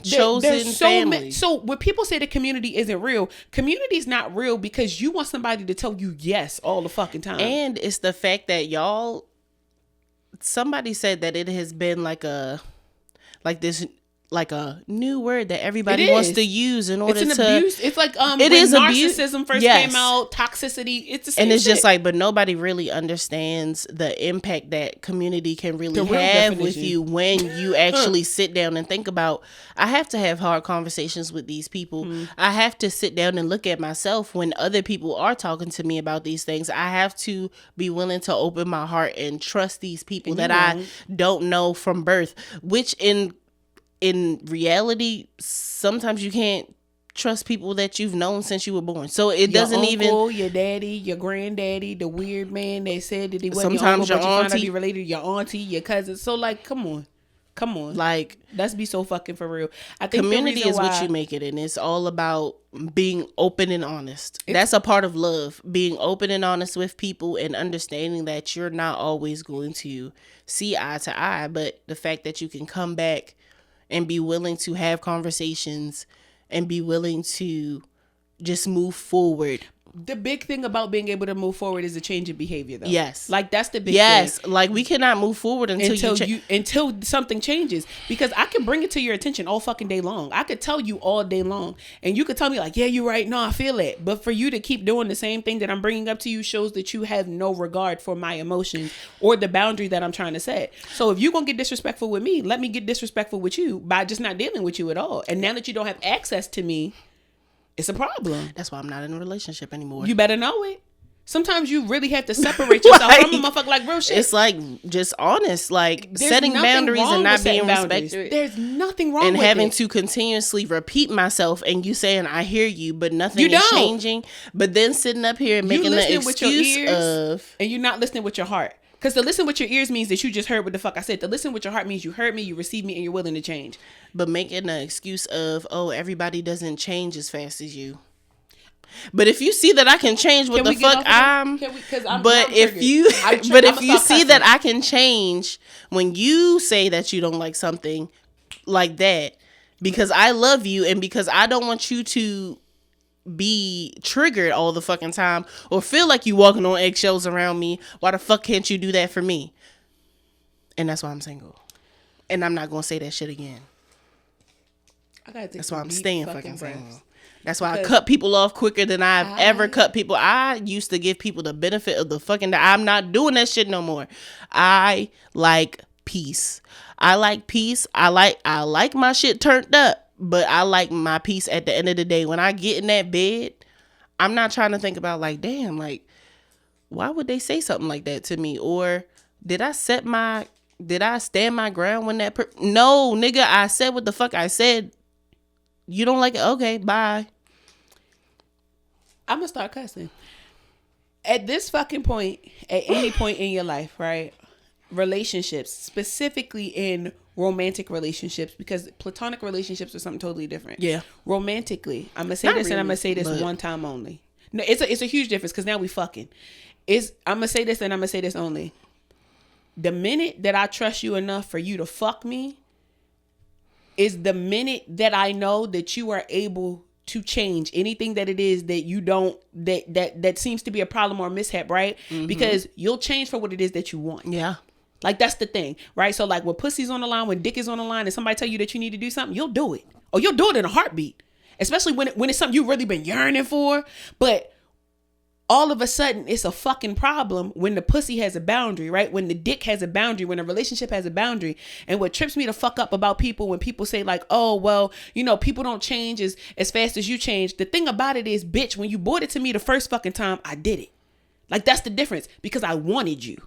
family. So when people say the community isn't real, community is not real because you want somebody to tell you yes all the fucking time. And it's the fact that y'all... Somebody said that it has been like a new word that everybody wants to use in order to... It's an abuse. It's like when narcissism first came out, toxicity. It's the same and it's shit. Just like, but nobody really understands the impact that community can really have with you when you actually sit down and think about, I have to have hard conversations with these people. I have to sit down and look at myself when other people are talking to me about these things. I have to be willing to open my heart and trust these people that I don't know from birth, which in reality, sometimes you can't trust people that you've known since you were born. So it doesn't your uncle, even... your daddy, your granddaddy, the weird man that said that he wasn't sometimes your uncle, your but you auntie, found out he related to your auntie, your cousin. So, like, come on. Like, let's be so fucking for real. I think community is what you make it, and it's all about being open and honest. That's a part of love. Being open and honest with people and understanding that you're not always going to see eye to eye, but the fact that you can come back and be willing to have conversations and be willing to just move forward. The big thing about being able to move forward is a change in behavior, though. Yes. Like, that's the big thing. Like, we cannot move forward until something changes. Because I can bring it to your attention all fucking day long. I could tell you all day long. And you could tell me, like, yeah, you're right. No, I feel it. But for you to keep doing the same thing that I'm bringing up to you shows that you have no regard for my emotions or the boundary that I'm trying to set. So if you're going to get disrespectful with me, let me get disrespectful with you by just not dealing with you at all. And now that you don't have access to me, it's a problem. That's why I'm not in a relationship anymore. You better know it. Sometimes you really have to separate yourself from a motherfucker, like real shit. It's like just honest, like there's setting boundaries and not being respected. There's nothing wrong and with having to continuously repeat myself and you saying I hear you, but nothing is changing. But then sitting up here and making the excuse of, and you're not listening with your heart. Because to listen with your ears means that you just heard what the fuck I said. To listen with your heart means you heard me, you received me, and you're willing to change. But making the excuse of, oh, everybody doesn't change as fast as you. But if you see that I can change, what the fuck but if you see that I can change when you say that you don't like something like that, because I love you and because I don't want you to be triggered all the fucking time or feel like you walking on eggshells around me, why the fuck can't you do that for me? And that's why I'm single. And I'm not gonna say that shit again. That's why I'm staying fucking single. That's why I cut people off quicker than I've ever cut people. I used to give people the benefit of the fucking... I'm not doing that shit no more. I like peace. I like peace. I like my shit turned up, but I like my peace at the end of the day. When I get in that bed, I'm not trying to think about like, damn, like, why would they say something like that to me? Or did I stand my ground when that... No, nigga, I said what the fuck I said. You don't like it? Okay, bye. I'm gonna start cussing. At this fucking point, at any point in your life, right? Relationships, specifically in romantic relationships, because platonic relationships are something totally different. Yeah. Romantically, I'm gonna say this and I'm gonna say this one time only. No, it's a huge difference because now we fucking. I'm gonna say this and I'm gonna say this only. The minute that I trust you enough for you to fuck me is the minute that I know that you are able to change anything that it is that you don't, that seems to be a problem or a mishap, right? Mm-hmm. Because you'll change for what it is that you want. Yeah. Like, that's the thing, right? So, like, when pussy's on the line, when dick is on the line, and somebody tell you that you need to do something, you'll do it. Or you'll do it in a heartbeat. Especially when it's something you've really been yearning for. But all of a sudden, it's a fucking problem when the pussy has a boundary, right? When the dick has a boundary, when a relationship has a boundary. And what trips me the fuck up about people when people say like, oh, well, you know, people don't change as fast as you change. The thing about it is, bitch, when you brought it to me the first fucking time, I did it. Like, that's the difference, because I wanted you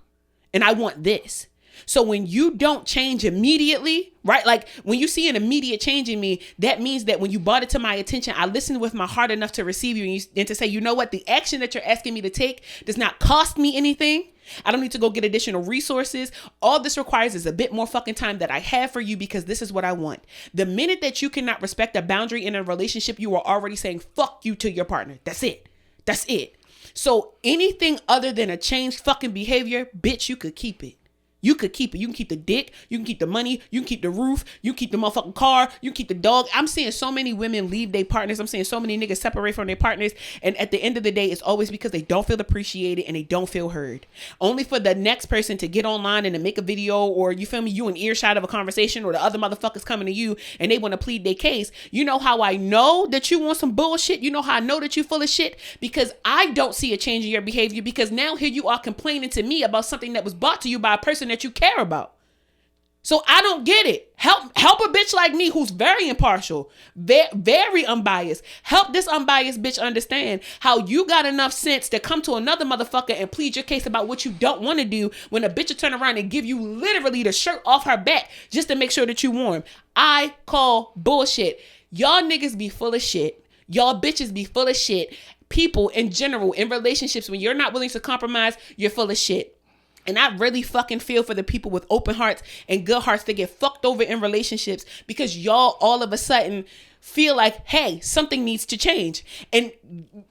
and I want this. So when you don't change immediately, right? Like when you see an immediate change in me, that means that when you brought it to my attention, I listened with my heart enough to receive you and to say, you know what? The action that you're asking me to take does not cost me anything. I don't need to go get additional resources. All this requires is a bit more fucking time that I have for you because this is what I want. The minute that you cannot respect a boundary in a relationship, you are already saying fuck you to your partner. That's it. That's it. So anything other than a changed fucking behavior, bitch, you could keep it. You could keep it. You can keep the dick. You can keep the money. You can keep the roof. You can keep the motherfucking car. You can keep the dog. I'm seeing so many women leave their partners. I'm seeing so many niggas separate from their partners. And at the end of the day, it's always because they don't feel appreciated and they don't feel heard. Only for the next person to get online and to make a video, or you feel me, you in earshot of a conversation, or the other motherfuckers coming to you and they want to plead their case. You know how I know that you want some bullshit? You know how I know that you full of shit? Because I don't see a change in your behavior, because now here you are complaining to me about something that was brought to you by a person that you care about. So I don't get it. Help a bitch like me who's very impartial, very unbiased. Help this unbiased bitch understand how you got enough sense to come to another motherfucker and plead your case about what you don't want to do when a bitch will turn around and give you literally the shirt off her back just to make sure that you warm. I call bullshit. Y'all niggas be full of shit. Y'all bitches be full of shit. People in general, in relationships, when you're not willing to compromise, you're full of shit. And I really fucking feel for the people with open hearts and good hearts that get fucked over in relationships because y'all all of a sudden feel like, hey, something needs to change. And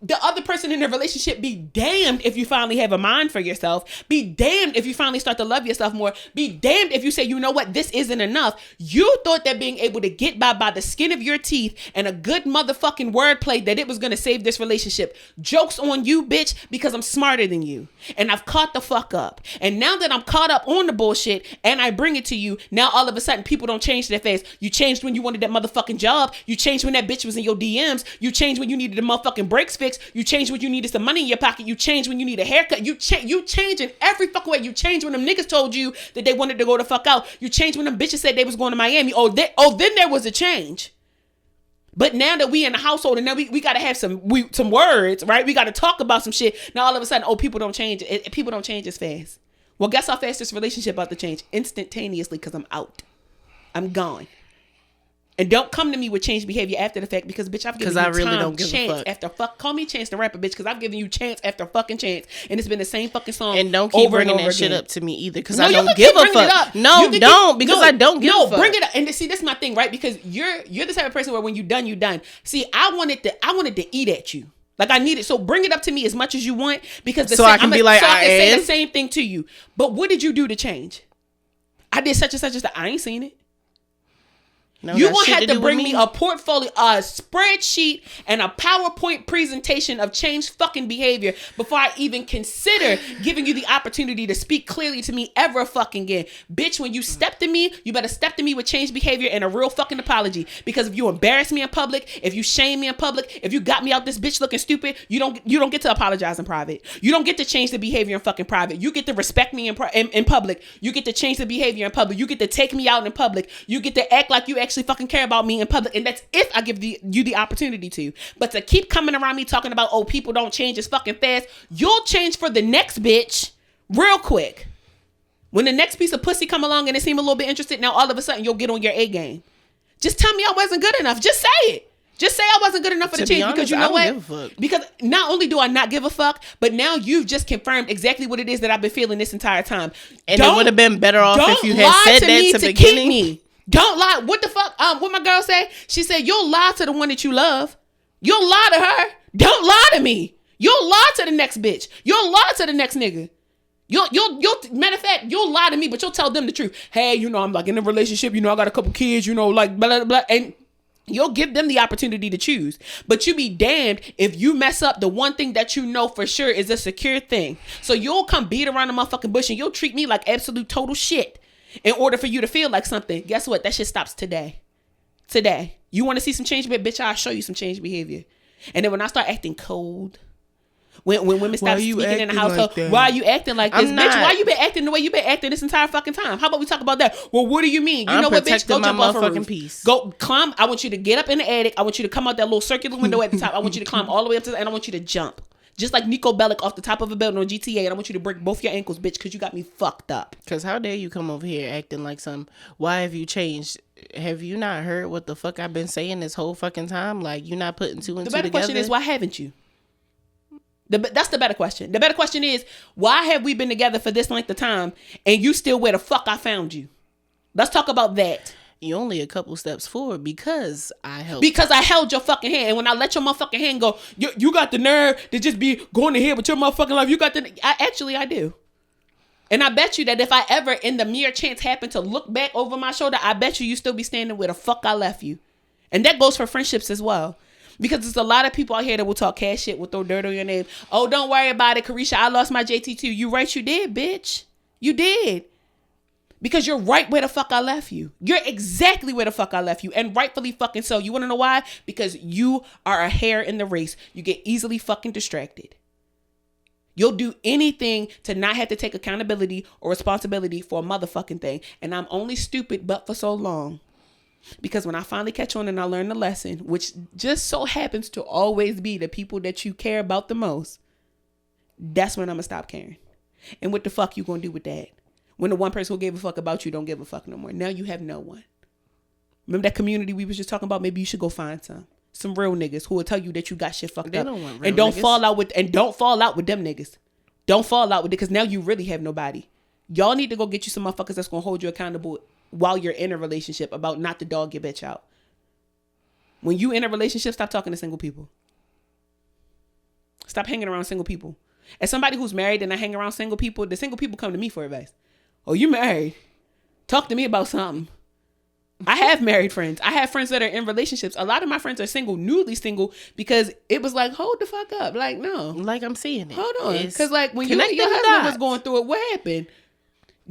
the other person in the relationship, be damned if you finally have a mind for yourself. Be damned if you finally start to love yourself more. Be damned if you say, you know what, this isn't enough. You thought that being able to get by the skin of your teeth and a good motherfucking wordplay that it was going to save this relationship. Joke's on you, bitch, because I'm smarter than you. And I've caught the fuck up. And now that I'm caught up on the bullshit and I bring it to you, now all of a sudden people don't change that fast. You changed when you wanted that motherfucking job. You changed when that bitch was in your DMs. You changed when you needed the motherfucking brakes fixed. You changed when you needed some money in your pocket. You changed when you need a haircut. You change in every fucking way. You changed when them niggas told you that they wanted to go the fuck out. You changed when them bitches said they was going to Miami. Then there was a change. But now that we in the household and now we got to have some words, right? We got to talk about some shit. Now all of a sudden, people don't change. People don't change as fast. Well, guess how fast this relationship about to change? Instantaneously, because I'm out. I'm gone. And don't come to me with change behavior after the fact because, bitch, I've given you chance after fuck. Call me Chance the Rapper, bitch, because I've given you chance after fucking chance. And it's been the same fucking song. And don't keep bringing that shit up to me either because I don't give a fuck. No, don't because I don't give a fuck. No, bring it up. And see, this is my thing, right? Because you're the type of person where when you done, you done. See, I wanted to eat at you. Like I need it. So bring it up to me as much as you want because I can say the same thing to you. But what did you do to change? I did such and such as that. I ain't seen it. No, you gonna have to bring me a portfolio, a spreadsheet, and a PowerPoint presentation of changed fucking behavior before I even consider giving you the opportunity to speak clearly to me ever fucking again. Bitch, when you step to me, you better step to me with changed behavior and a real fucking apology. Because if you embarrass me in public, if you shame me in public, if you got me out this bitch looking stupid, you don't get to apologize in private. You don't get to change the behavior in fucking private. You get to respect me in public. You get to change the behavior in public. You get to take me out in public. You get to act like you actually fucking care about me in public, and that's if I give you the opportunity to. But to keep coming around me talking about people don't change as fucking fast, you'll change for the next bitch real quick. When the next piece of pussy come along and it seem a little bit interested, now all of a sudden you'll get on your A game. Just tell me I wasn't good enough. Just say it. Just say I wasn't good enough for the change because you know what? Because not only do I not give a fuck, but now you've just confirmed exactly what it is that I've been feeling this entire time. And it would have been better off if you had said that to the beginning. Me. Don't lie. What the fuck? What my girl say? She said, you'll lie to the one that you love. You'll lie to her. Don't lie to me. You'll lie to the next bitch. You'll lie to the next nigga. You'll matter of fact, you'll lie to me, but you'll tell them the truth. Hey, I'm like in a relationship, I got a couple kids, like blah, blah, blah. And you'll give them the opportunity to choose. But you be damned if you mess up the one thing that you know for sure is a secure thing. So you'll come beat around the motherfucking bush and you'll treat me like absolute total shit. In order for you to feel like something, guess what? That shit stops today. Today. You want to see some change, bitch? I'll show you some change behavior. And then when I start acting cold, when women start speaking in the household, why are you acting like this, bitch? Why you been acting the way you been acting this entire fucking time? How about we talk about that? Well, what do you mean? You know what, bitch? Go jump off a roof. Piece. Go climb. I want you to get up in the attic. I want you to come out that little circular window at the top. I want you to climb all the way up to and I want you to jump. Just like Nico Bellic off the top of a building on GTA, and I want you to break both your ankles, bitch, because you got me fucked up. Because how dare you come over here acting like some, why have you changed? Have you not heard what the fuck I've been saying this whole fucking time? Like, you're not putting two and two together? The better question is, why haven't you? That's the better question. The better question is, why have we been together for this length of time, and you still where the fuck I found you? Let's talk about that. You're only a couple steps forward because I helped. Because I held your fucking hand. And when I let your motherfucking hand go, you got the nerve to just be going ahead with your motherfucking life. You got I do. And I bet you that if I ever in the mere chance happen to look back over my shoulder, I bet you still be standing where the fuck I left you. And that goes for friendships as well. Because there's a lot of people out here that will talk cash shit, will throw dirt on your name. Oh, don't worry about it, Carisha. I lost my JT too. You right, you did, bitch. You did. Because you're right where the fuck I left you. You're exactly where the fuck I left you. And rightfully fucking so. You want to know why? Because you are a hare in the race. You get easily fucking distracted. You'll do anything to not have to take accountability or responsibility for a motherfucking thing. And I'm only stupid but for so long. Because when I finally catch on and I learn the lesson, which just so happens to always be the people that you care about the most, that's when I'm going to stop caring. And what the fuck you going to do with that? When the one person who gave a fuck about you don't give a fuck no more. Now you have no one. Remember that community we was just talking about? Maybe you should go find some real niggas who will tell you that you got shit fucked up. And don't fall out with them niggas. Don't fall out with it because now you really have nobody. Y'all need to go get you some motherfuckers that's gonna hold you accountable while you're in a relationship about not to dog your bitch out. When you in a relationship, stop talking to single people. Stop hanging around single people. As somebody who's married and I hang around single people, the single people come to me for advice. Oh, you married? Talk to me about something. I have married friends. I have friends that are in relationships. A lot of my friends are single, newly single, because it was like, hold the fuck up. Like, no. Like I'm seeing it. Hold on. Because like when your husband was going through it, what happened?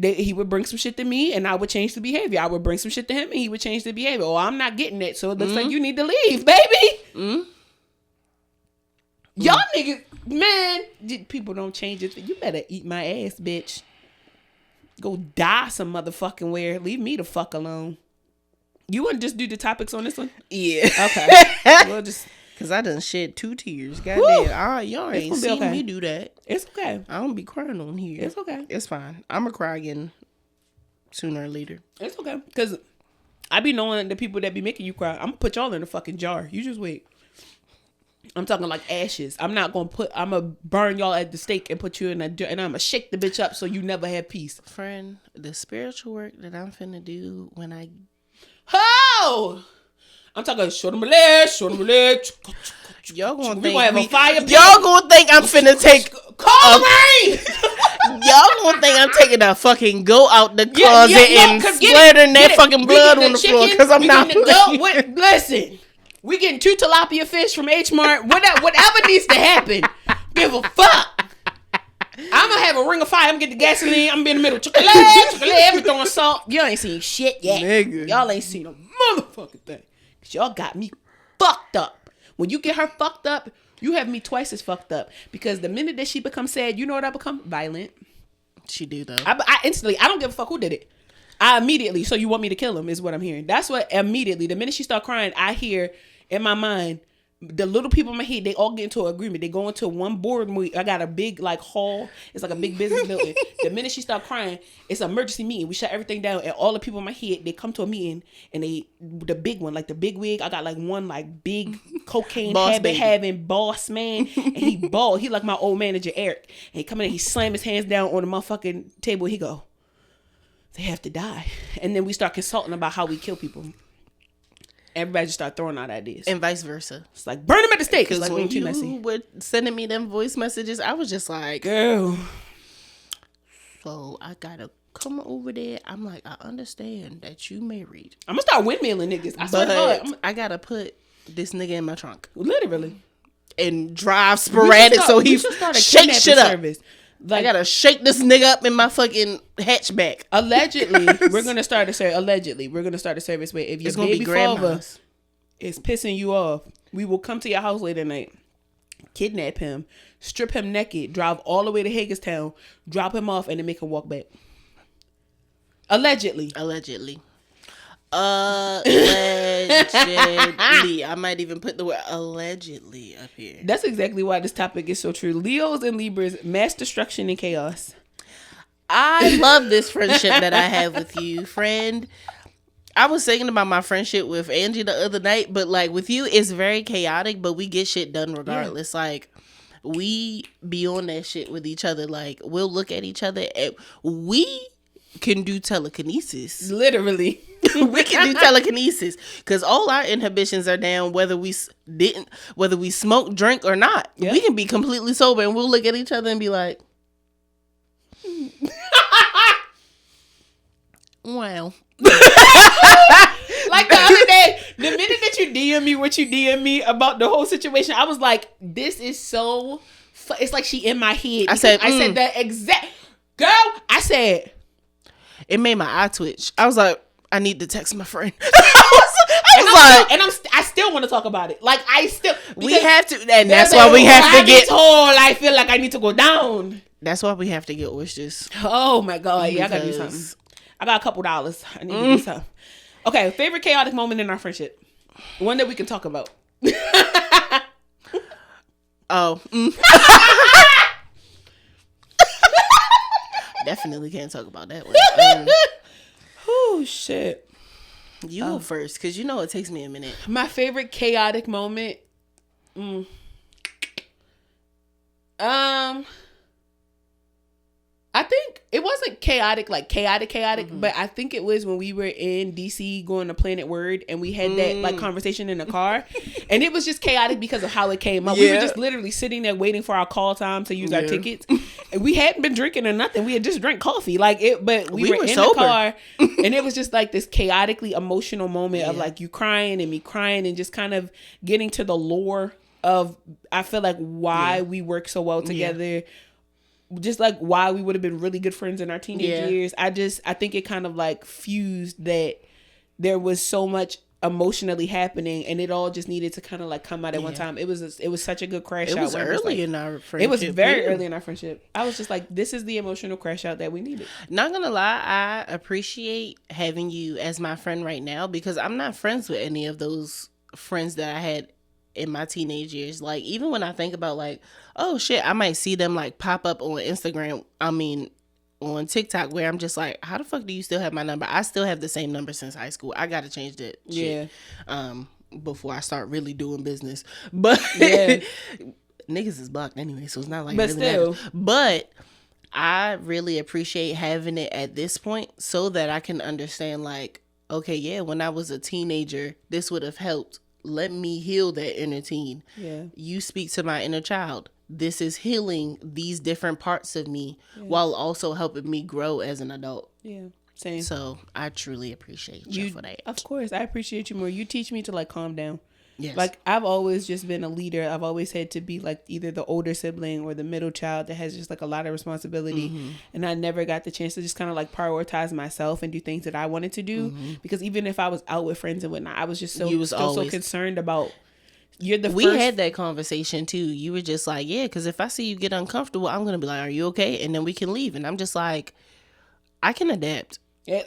He would bring some shit to me and I would change the behavior. I would bring some shit to him and he would change the behavior. Oh, I'm not getting it. So it looks like you need to leave, baby. Y'all niggas, man, people don't change it. You better eat my ass, bitch. Go die some motherfucking where. Leave me the fuck alone. You want to just do the topics on this one? Yeah. Okay. We'll just... Because I done shed 2 tears. Goddamn. Y'all ain't seen me do that. It's okay. I don't be crying on here. It's okay. It's fine. I'm going to cry again sooner or later. It's okay. Because I be knowing the people that be making you cry. I'm going to put y'all in a fucking jar. You just wait. I'm talking like ashes. I'm not going to I'm going to burn y'all at the stake and put you in a jar. And I'm going to shake the bitch up so you never have peace. Friend, the spiritual work that I'm finna do when I... Oh! I'm talking show them a leg. Y'all gonna think have a fire pit. Y'all gonna think I'm finna take call me. Y'all gonna think I'm taking a fucking goat out the closet and splattering that fucking blood on the floor because I'm not. Listen, we getting 2 tilapia fish from H Mart. Whatever needs to happen, give a fuck. I'm gonna have a ring of fire. I'm gonna get the gasoline. I'm gonna be in the middle. Chocolate, everything on salt. You ain't seen shit yet. Nigga. Y'all ain't seen a motherfucking thing. Y'all got me fucked up. When you get her fucked up, you have me twice as fucked up. Because the minute that she becomes sad, you know what I become? Violent. She do though. I instantly, I don't give a fuck who did it. I immediately, so you want me to kill him is what I'm hearing. That's what immediately, the minute she start crying, I hear in my mind, the little people in my head, they all get into an agreement. They go into one board. I got a big like hall. It's like a big business building. The minute she start crying, it's an emergency meeting. We shut everything down, and all the people in my head, they come to a meeting, and the big one, like the big wig. I got like one like big cocaine habit having boss man, and he bald. He like my old manager Eric. And he come in, and he slam his hands down on the motherfucking table. He go, they have to die, and then we start consulting about how we kill people. Everybody just start throwing out ideas. And vice versa. It's like, burn them at the stake. Because like, when you were sending me them voice messages, I was just like, girl. So I gotta come over there. I'm like, I understand that you married. I'm gonna start windmilling niggas. I swear to God. I gotta put this nigga in my trunk. Literally. And drive sporadic so he shake shit up. Service. Like, I gotta shake this nigga up in my fucking hatchback. Allegedly, we're gonna start a service where if your baby father is pissing you off, we will come to your house late at night, kidnap him, strip him naked, drive all the way to Hagerstown, drop him off, and then make him walk back. Allegedly. I might even put the word allegedly up here. That's exactly why this topic is so true. Leos and Libras, mass destruction and chaos. I love this friendship that I have with you, friend. I was thinking about my friendship with Angie the other night, but like with you, it's very chaotic, but we get shit done regardless. Yeah. Like we be on that shit with each other. Like we'll look at each other and we can do telekinesis. Literally. We can do telekinesis because all our inhibitions are down, whether we smoke, drink or not. Yep. We can be completely sober and we'll look at each other and be like, wow. Like the other day, the minute that you DM me what you DM me about the whole situation, I was like, this is so it's like she in my head. I said the exact girl. I said it made my eye twitch. I was like, I need to text my friend. I still want to talk about it. Like we have to, and that's why we have to get. I feel like I need to go down. That's why we have to get oysters. Oh my God! Yeah, I gotta do something. I got a couple dollars. I need to do something. Okay, favorite chaotic moment in our friendship. One that we can talk about. Oh. Definitely can't talk about that one. Oh shit. You go first, because you know it takes me a minute. My favorite chaotic moment. I think it wasn't chaotic, mm-hmm. But I think it was when we were in DC going to Planet Word and we had that like conversation in the car, and it was just chaotic because of how it came up. Yeah. We were just literally sitting there waiting for our call time to use our tickets, and we hadn't been drinking or nothing. We had just drank coffee, but we were in sober. The car, and it was just like this chaotically emotional moment of like you crying and me crying and just kind of getting to the lore of I feel like why we work so well together. Yeah. Just like why we would have been really good friends in our teenage years. I think it kind of like fused that there was so much emotionally happening, and it all just needed to kind of like come out at one time. It was such a good crash out. It was early in our friendship. It was very early in our friendship. I was just like, this is the emotional crash out that we needed. Not gonna lie, I appreciate having you as my friend right now, because I'm not friends with any of those friends that I had in my teenage years. Like, even when I think about like, oh shit, I might see them like pop up on Instagram, on TikTok, where I'm just like, how the fuck do you still have my number? I still have the same number since high school. I gotta change that shit. Before I start really doing business. But niggas is blocked anyway, so it's not like, but really still matters. But I really appreciate having it at this point, so that I can understand like, okay, yeah, when I was a teenager, this would have helped. Let me heal that inner teen. Yeah. You speak to my inner child. This is healing these different parts of me while also helping me grow as an adult. Yeah. Same. So I truly appreciate you for that. Of course. I appreciate you more. You teach me to like calm down. Yes. Like, I've always just been a leader. I've always had to be like either the older sibling or the middle child that has just like a lot of responsibility. Mm-hmm. And I never got the chance to just kind of like prioritize myself and do things that I wanted to do. Mm-hmm. Because even if I was out with friends and whatnot, I was just so concerned about. We had that conversation too. You were just like, yeah, because if I see you get uncomfortable, I'm going to be like, are you okay? And then we can leave. And I'm just like, I can adapt.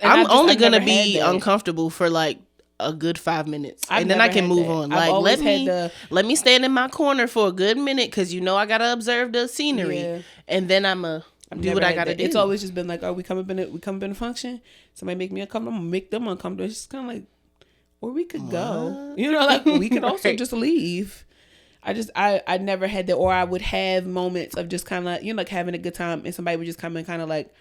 I'm only going to be uncomfortable for like a good 5 minutes. And then I can move on. Like, let me stand in my corner for a good minute, because I got to observe the scenery. Yeah. And then I'm going to do what I got to do. It's always just been like, oh, we come up in a function. Somebody make me uncomfortable. I'm going to make them uncomfortable. It's just kind of like, or we could go, like we could also just leave. I never had that, or I would have moments of just kind of like having a good time, and somebody would just come and kind of like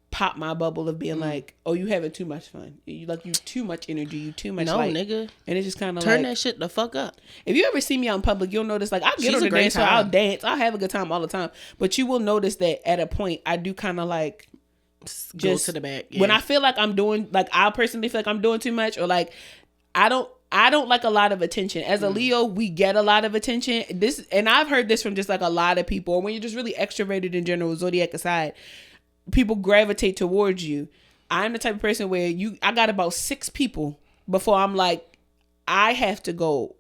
pop my bubble of being like, oh, you having too much fun. You too much energy. You too much light. Nigga. And it's just kind of turn that shit the fuck up. If you ever see me out in public, you'll notice like I'll get on the dance floor, I'll dance, I'll have a good time all the time. But you will notice that at a point I do kind of like just go to the back. Yeah. When I feel like I'm doing, like I personally feel like I'm doing too much, or like I don't like a lot of attention. As a Leo, we get a lot of attention. And I've heard this from just like a lot of people. When you're just really extroverted in general, zodiac aside, people gravitate towards you. I'm the type of person where I got about 6 people before I'm like, I have to go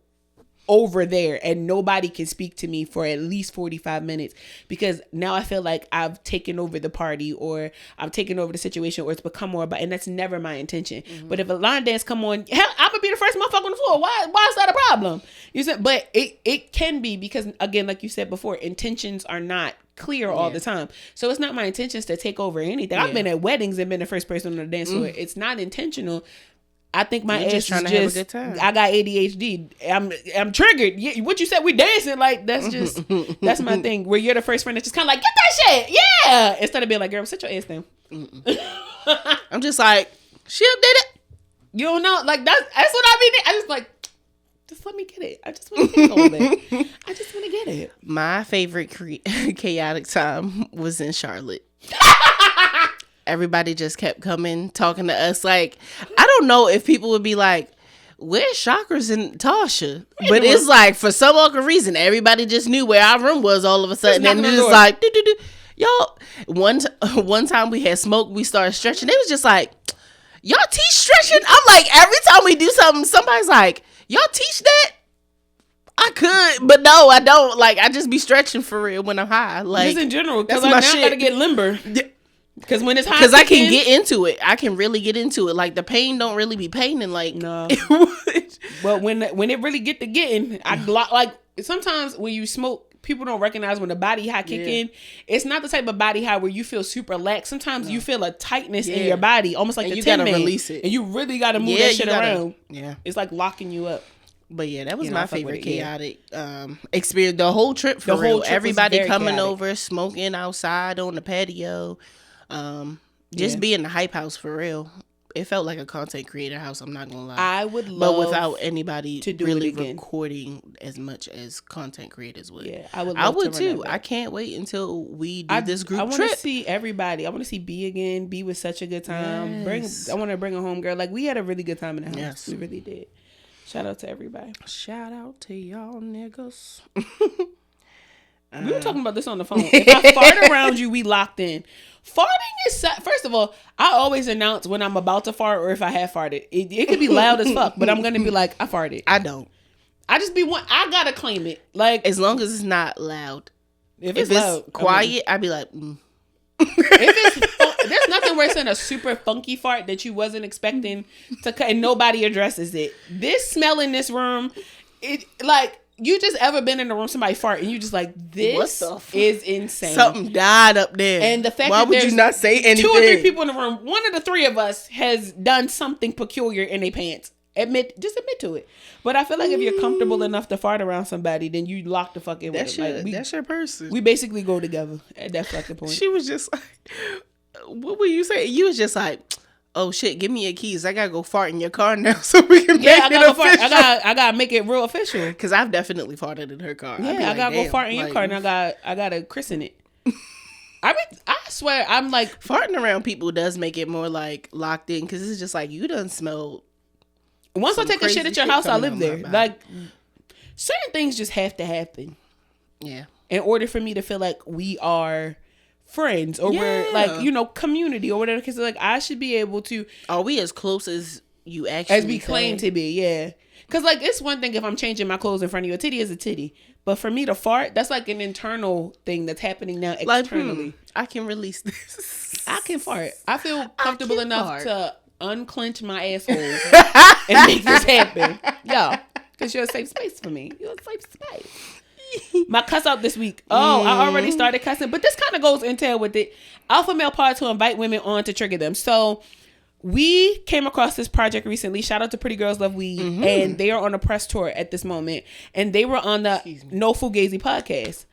over there and nobody can speak to me for at least 45 minutes, because now I feel like I've taken over the party, or I've taken over the situation, or it's become more about, and that's never my intention. Mm-hmm. But if a line dance come on, hell, I'm gonna be the first motherfucker on the floor. Why is that a problem? You said, but it can be, because again, like you said before, intentions are not clear all the time. So it's not my intentions to take over anything. I've been at weddings and been the first person on the dance floor. It's not intentional. I think my ass is just, I got ADHD. I'm triggered. Yeah, what you said, we dancing, like that's my thing. Where you're the first friend that's just kind of like, get that shit, yeah. Instead of being like, girl, sit your ass down. I'm just like, she did it. You don't know, like that's what I mean. I just like, just let me get it. I just want to get all that. I just want to get it. My favorite chaotic time was in Charlotte. Everybody just kept coming, talking to us. Like, I don't know if people would be like, where's Chakras and Tasha? But it's like, for some fucking reason, everybody just knew where our room was all of a sudden. And it's like, do. Y'all, one time we had smoke, we started stretching. It was just like, y'all teach stretching? I'm like, every time we do something, somebody's like, y'all teach that? I could, but no, I don't. Like, I just be stretching for real when I'm high. Like, just in general, because I gotta get limber. Because when it's high, because I can get into it. I can really get into it. Like, the pain don't really be paining. Like, no. But when it really get to getting, like sometimes when you smoke, people don't recognize when the body high kick in. It's not the type of body high where you feel super lax. Sometimes you feel a tightness in your body, almost like you gotta release it, and you really gotta move that shit around. Yeah, it's like locking you up. But yeah, that was my favorite chaotic experience. The whole trip, for real. Everybody coming over, smoking outside on the patio. Just be in the hype house, for real. It felt like a content creator house, I'm not gonna lie. I would love, but without anybody to do really recording as much as content creators would. Yeah, I would too. I can't wait until we do this group trip. I want to see everybody. I want to see B again. B was such a good time. Yes. I want to bring a home girl. Like, we had a really good time in the house. Yes. We really did. Shout out to everybody. Shout out to y'all niggas. We were talking about this on the phone. If I fart around you, we locked in. Farting is, first of all, I always announce when I'm about to fart or if I have farted. It could be loud as fuck, but I'm going to be like, I farted. I don't. I just be one. I got to claim it. Like, as long as it's not loud. If it's loud, quiet, I'd be like, There's nothing worse than a super funky fart that you wasn't expecting to, and nobody addresses it. This smell in this room, it like, you just ever been in a room, somebody fart, and you just like, this is insane. Something died up there. And the fact why that would you not say anything? 2 or 3 people in the room, one of the 3 of us has done something peculiar in their pants. Admit to it. But I feel like if you're comfortable enough to fart around somebody, then you lock the fuck in with it. That's your person. We basically go together at that fucking point. She was just like, what were you saying? You was just like, oh shit, give me your keys. I gotta go fart in your car now so we can make it official. I gotta make it real official. Because I've definitely farted in her car. Yeah, I gotta go fart in your car and I gotta christen it. I swear, I'm like, farting around people does make it more like locked in, because it's just like, you done smelled. Once I take a shit at your house, I live there. Like, certain things just have to happen. Yeah. In order for me to feel like we are friends or we're like, you know, community or whatever. Because like, I should be able to. Are we as close as you actually as we claim to be? Yeah. Because like, it's one thing if I'm changing my clothes in front of you. A titty is a titty. But for me to fart, that's like an internal thing that's happening now externally. Like, I can release this. I can fart. I feel comfortable enough to unclench my asshole and make this happen. Yeah. Because you're a safe space for me. You're a safe space. My cuss out this week. I already started cussing. But this kind of goes into with it. Alpha male pods to invite women on to trigger them. So we came across this project recently. Shout out to Pretty Girls Love Weed. And they are on a press tour at this moment. And they were on the No Fugazi podcast.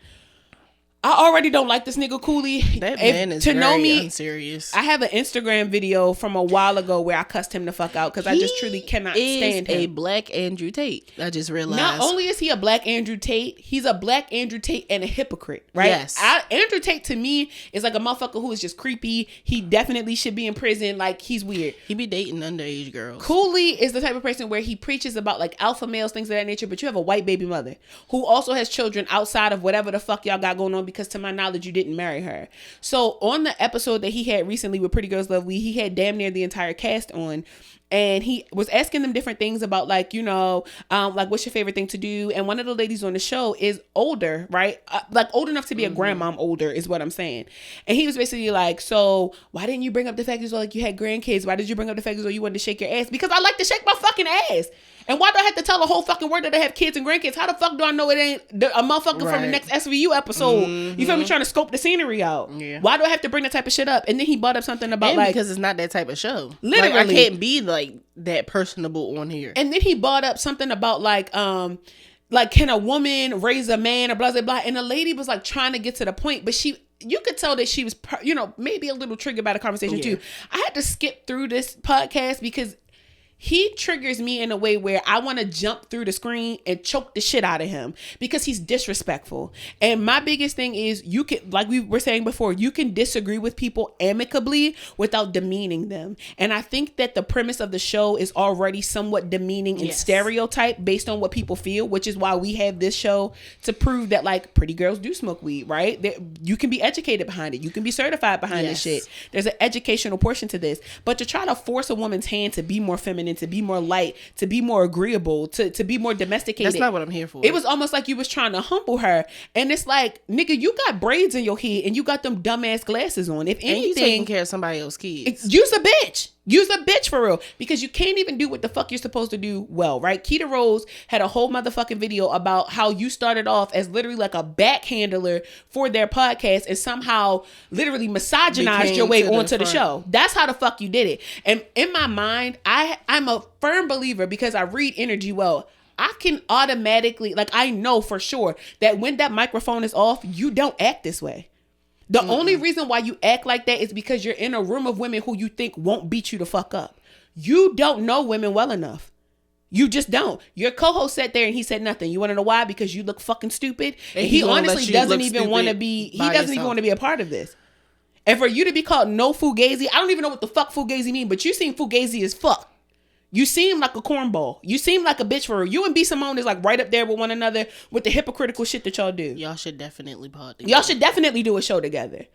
I already don't like this nigga Cooley. That man is very unserious. I have an Instagram video from a while ago where I cussed him the fuck out because I just truly cannot stand him. He is a black Andrew Tate. I just realized. Not only is he a black Andrew Tate, he's a black Andrew Tate and a hypocrite, right? Yes. Andrew Tate to me is like a motherfucker who is just creepy. He definitely should be in prison. Like, he's weird. He be dating underage girls. Cooley is the type of person where he preaches about like alpha males, things of that nature, but you have a white baby mother who also has children outside of whatever the fuck y'all got going on, because to my knowledge, you didn't marry her. So on the episode that he had recently with Pretty Girls Love Weed, he had damn near the entire cast on, and he was asking them different things about like, you know, like what's your favorite thing to do? And one of the ladies on the show is older, right? Like old enough to be a grandmom older is what I'm saying. And he was basically like, so why didn't you bring up the fact that like you had grandkids? Why did you bring up the fact that you wanted to shake your ass? Because I like to shake my fucking ass. And why do I have to tell a whole fucking word that I have kids and grandkids? How the fuck do I know it ain't a motherfucker from the next SVU episode? You feel me? Trying to scope the scenery out. Yeah. Why do I have to bring that type of shit up? And then he brought up something about like, because it's not that type of show. Literally, like, I can't be like that personable on here. And then he brought up something about like can a woman raise a man or blah blah blah? And the lady was like trying to get to the point, but you could tell that she was, you know, maybe a little triggered by the conversation too. I had to skip through this podcast because he triggers me in a way where I want to jump through the screen and choke the shit out of him because he's disrespectful. And my biggest thing is, you can, like we were saying before, you can disagree with people amicably without demeaning them. And I think that the premise of the show is already somewhat demeaning and stereotype based on what people feel, which is why we have this show to prove that like pretty girls do smoke weed, right? That you can be educated behind it. You can be certified behind this shit. There's an educational portion to this. But to try to force a woman's hand to be more feminine, to be more light, to be more agreeable, to be more domesticated. That's not what I'm here for. It was almost like you was trying to humble her. And it's like, nigga, you got braids in your head and you got them dumbass glasses on. If anything, and you taking care of somebody else's kids. Use a bitch. Use a bitch for real. Because you can't even do what the fuck you're supposed to do well, right? Keita Rose had a whole motherfucking video about how you started off as literally like a backhandler for their podcast and somehow literally misogynized your way onto the show. That's how the fuck you did it. And in my mind, I'm a firm believer, because I read energy well, I can automatically, like, I know for sure that when that microphone is off, you don't act this way. The only reason why you act like that is because you're in a room of women who you think won't beat you the fuck up. You don't know women well enough. You just don't. Your co-host sat there and he said nothing. You want to know why? Because you look fucking stupid. And he honestly doesn't even want to be, he doesn't even want to be a part of this. And for you to be called No Fugazi, I don't even know what the fuck Fugazi mean, but you seem Fugazi as fuck. You seem like a cornball. You seem like a bitch for her. You and B. Simone is like right up there with one another with the hypocritical shit that y'all do. Y'all should definitely pod together. Y'all should definitely do a show together.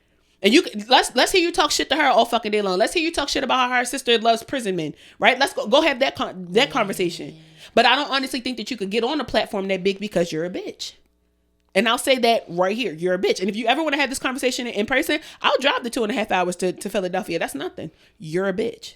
And let's hear you talk shit to her all fucking day long. Let's hear you talk shit about how her sister loves prison men, right? Let's go have that conversation. But I don't honestly think that you could get on a platform that big because you're a bitch. And I'll say that right here. You're a bitch. And if you ever want to have this conversation in person, I'll drive the 2.5 hours to Philadelphia. That's nothing. You're a bitch.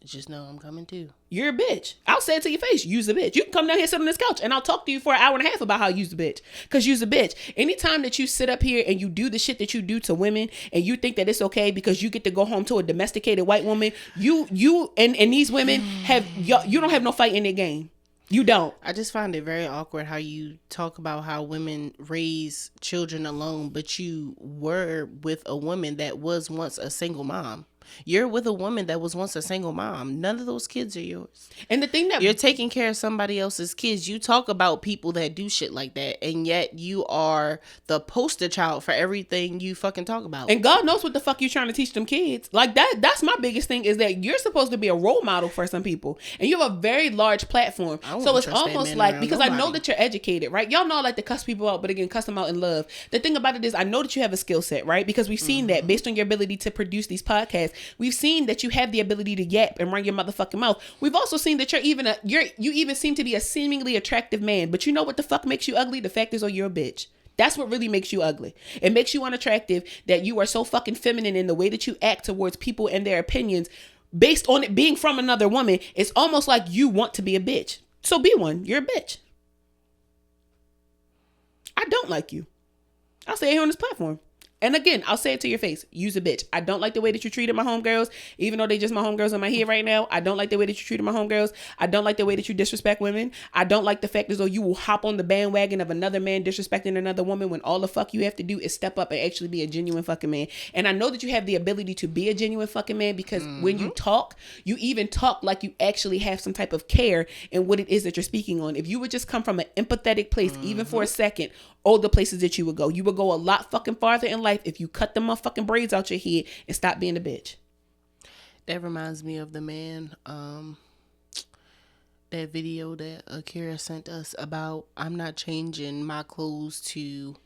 Just know I'm coming too. You're a bitch. I'll say it to your face. You's a bitch. You can come down here, sit on this couch, and I'll talk to you for an hour and a half about how you's a bitch. Because you's a bitch. Anytime that you sit up here and you do the shit that you do to women, and you think that it's okay because you get to go home to a domesticated white woman, you and these women you don't have no fight in their game. You don't. I just find it very awkward how you talk about how women raise children alone, but you were with a woman that was once a single mom. You're with a woman that was once a single mom. None of those kids are yours. And the thing that you're taking care of somebody else's kids. You talk about people that do shit like that, and yet you are the poster child for everything you fucking talk about. And God knows what the fuck you're trying to teach them kids. Like that's my biggest thing is that you're supposed to be a role model for some people, and you have a very large platform. So it's almost like, because I know that you're educated, right? Y'all know I like to cuss people out, but again, cuss them out in love. The thing about it is, I know that you have a skill set, right? Because we've seen that based on your ability to produce these podcasts. We've seen that you have the ability to yap and run your motherfucking mouth. We've also seen that you even seem to be a seemingly attractive man. But you know what the fuck makes you ugly? The fact is, you're a bitch. That's what really makes you ugly. It makes you unattractive that you are so fucking feminine in the way that you act towards people and their opinions based on it being from another woman. It's almost like you want to be a bitch. So be one. You're a bitch. I don't like you. I'll say it here on this platform. And again, I'll say it to your face. You's a bitch. I don't like the way that you treated my homegirls, even though they just my homegirls in my head right now. I don't like the way that you treated my homegirls. I don't like the way that you disrespect women. I don't like the fact as though you will hop on the bandwagon of another man disrespecting another woman when all the fuck you have to do is step up and actually be a genuine fucking man. And I know that you have the ability to be a genuine fucking man because when you talk, you even talk like you actually have some type of care in what it is that you're speaking on. If you would just come from an empathetic place, even for a second, all the places that you would go a lot fucking farther in life if you cut the motherfucking braids out your head and stop being a bitch. That reminds me of the man, that video that Akira sent us about I'm not changing my clothes to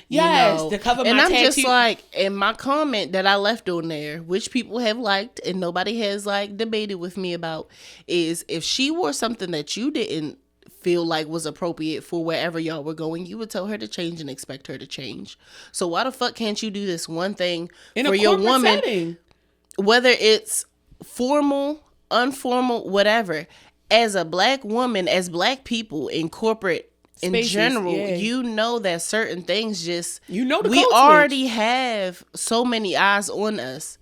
to cover my and I'm tattoo. just like, in my comment that I left on there, which people have liked and nobody has like debated with me about, is if she wore something that you didn't feel like was appropriate for wherever y'all were going, you would tell her to change and expect her to change. So why the fuck can't you do this one thing for your woman setting? Whether it's formal, informal, whatever. As a black woman, as black people in corporate in spaces, general, you know that certain things just, we already have so many eyes on us.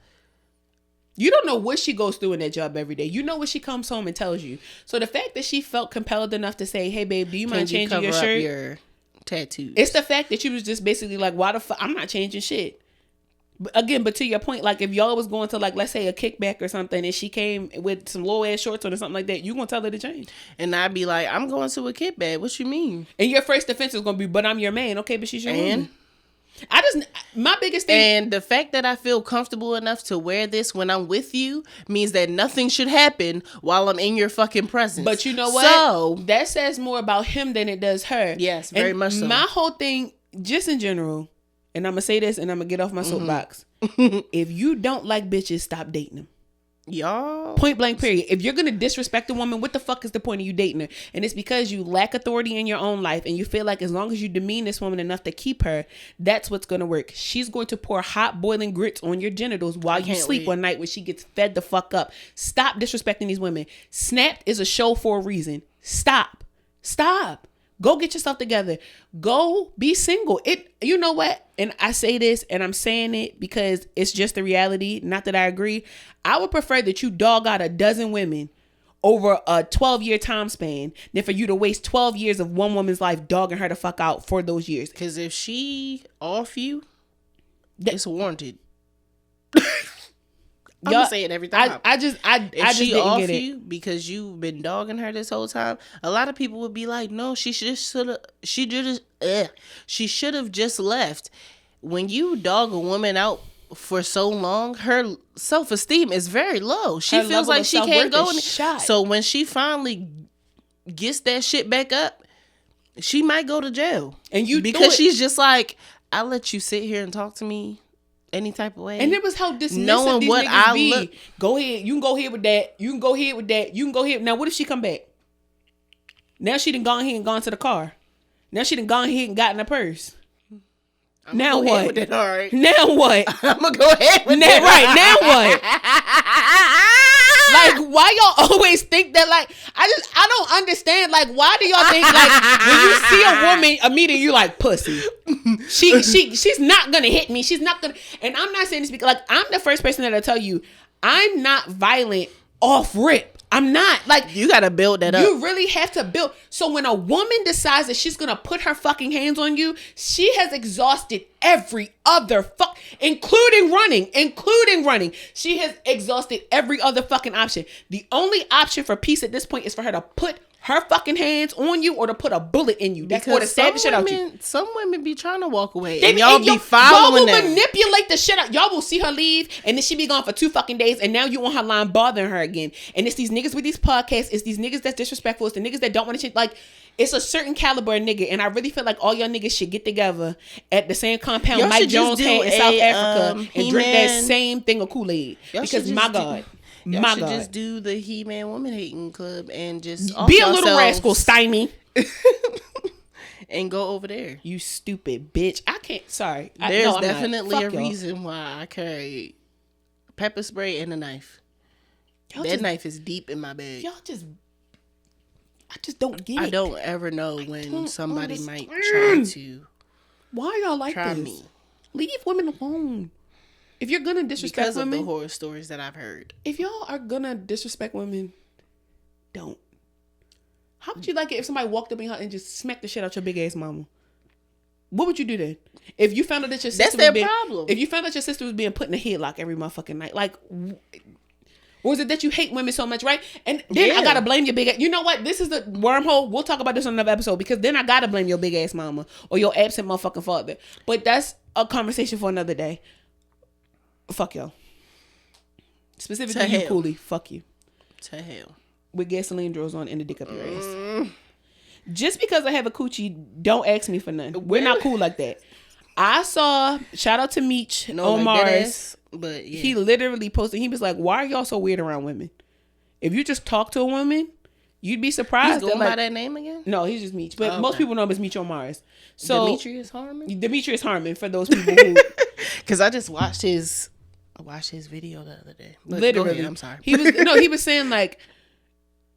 You don't know what she goes through in that job every day. You know what she comes home and tells you. So the fact that she felt compelled enough to say, hey, babe, do you mind changing your shirt? Your tattoos. It's the fact that she was just basically like, why the fuck? I'm not changing shit. But to your point, like if y'all was going to like, let's say a kickback or something and she came with some low ass shorts on or something like that, you going to tell her to change. And I'd be like, I'm going to a kickback. What you mean? And your first defense is going to be, but I'm your man. Okay, but she's your woman. My biggest thing. And the fact that I feel comfortable enough to wear this when I'm with you means that nothing should happen while I'm in your fucking presence. But you know what? So that says more about him than it does her. Yes, very much so. My whole thing, just in general, and I'm going to say this and I'm going to get off my soapbox. If you don't like bitches, stop dating them. Y'all. Point blank period. If you're gonna disrespect a woman, what the fuck is the point of you dating her? And it's because you lack authority in your own life and you feel like as long as you demean this woman enough to keep her, that's what's gonna work. She's going to pour hot boiling grits on your genitals while you sleep one night when she gets fed the fuck up. Stop disrespecting these women. Snapped is a show for a reason. Stop. Go get yourself together. Go be single. You know what? And I say this and I'm saying it because it's just the reality. Not that I agree. I would prefer that you dog out a dozen women over a 12-year time span than for you to waste 12 years of one woman's life dogging her the fuck out for those years. Because if she off you, it's warranted. I'm gonna say it every time. I just she didn't off get it. you because you've been dogging her this whole time. A lot of people would be like, "No, she should have just left." When you dog a woman out for so long, her self-esteem is very low. She feels like she can't go. So when she finally gets that shit back up, she might go to jail. And because she's just like, I let you sit here and talk to me any type of way. And it was how dismissive these niggas be. Go ahead. You can go ahead with that. You can go ahead with that. You can go ahead. Now, what if she come back? Now she done gone ahead and gone to the car. Now she done gone ahead and got in the purse. Now what? All right. Now what? I'm gonna go ahead with that. Right. Now what? Like, why y'all always think that? Like, I don't understand. Like, why do y'all think like when you see a woman immediately you like pussy? She's not gonna hit me. She's not gonna. And I'm not saying this because like I'm the first person that'll tell you I'm not violent off rip. I'm not. Like, you gotta build that up. You really have to build. So when a woman decides that she's gonna put her fucking hands on you, she has exhausted every other including running. She has exhausted every other fucking option. The only option for peace at this point is for her to put her fucking hands on you or to put a bullet in you. That's or to stab the shit out you. Some women be trying to walk away and y'all be following them. Y'all will manipulate the shit out. Y'all will see her leave and then she be gone for 2 fucking days and now you on her line bothering her again. And it's these niggas with these podcasts. It's these niggas that's disrespectful. It's the niggas that don't want to change. Like, it's a certain caliber of nigga. And I really feel like all y'all niggas should get together at the same compound Mike Jones had in South Africa and drink that same thing of Kool-Aid. Because my God. Y'all should just do the He-Man Woman Hating Club and just be a little rascal, stymie. And go over there. You stupid bitch. I can't. Sorry. There's definitely a reason why I carry pepper spray and a knife. That knife is deep in my bag. I just don't get it. I don't ever know when somebody might try to. Why y'all like this? Me. Leave women alone. If you're gonna disrespect women, because of the horror stories that I've heard. If y'all are gonna disrespect women, don't. How would you like it if somebody walked up in her and just smacked the shit out your big ass mama? What would you do then? If you found out that your sister problem. If you found out your sister was being put in a headlock every motherfucking night, like, or is it that you hate women so much, right? And then I gotta blame your big ass. You know what? This is the wormhole. We'll talk about this on another episode because then I gotta blame your big ass mama or your absent motherfucking father. But that's a conversation for another day. Fuck y'all. Specifically you, Cooley. Fuck you. To hell. With gasoline drills on and the dick up your ass. Just because I have a coochie, don't ask me for nothing. We're not cool like that. I saw, shout out to Meech on Mars. But yeah. He literally posted, he was like, why are y'all so weird around women? If you just talk to a woman, you'd be surprised. He's going by that name again? No, he's just Meech. But most people know him as Meech on Mars. So Demetrius Harmon? Demetrius Harmon, for those people who... Because I just watched his video the other day. But literally. Ahead, I'm sorry. He was saying like,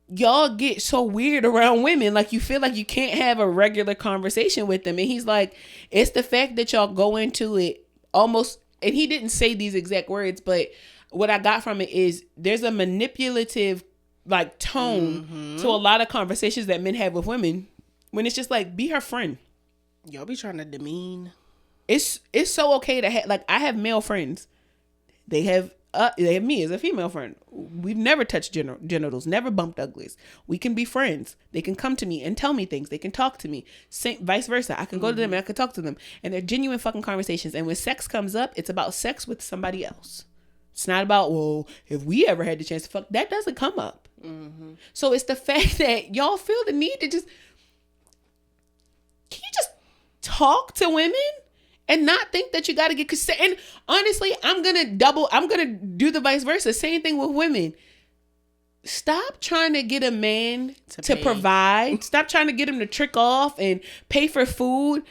y'all get so weird around women. Like, you feel like you can't have a regular conversation with them. And he's like, it's the fact that y'all go into it almost, and he didn't say these exact words, but what I got from it is there's a manipulative like tone to a lot of conversations that men have with women when it's just like, be her friend. Y'all be trying to demean. It's so okay to have, like, I have male friends. They have me as a female friend. We've never touched genitals, never bumped uglies. We can be friends. They can come to me and tell me things. They can talk to me. Vice versa. I can go to them and I can talk to them. And they're genuine fucking conversations. And when sex comes up, it's about sex with somebody else. It's not about, well, if we ever had the chance to fuck. That doesn't come up. Mm-hmm. So it's the fact that y'all feel the need to just... Can you just talk to women? And not think that you got to get consent. And honestly, I'm going to do the vice versa. Same thing with women. Stop trying to get a man to provide. Stop trying to get him to trick off and pay for food.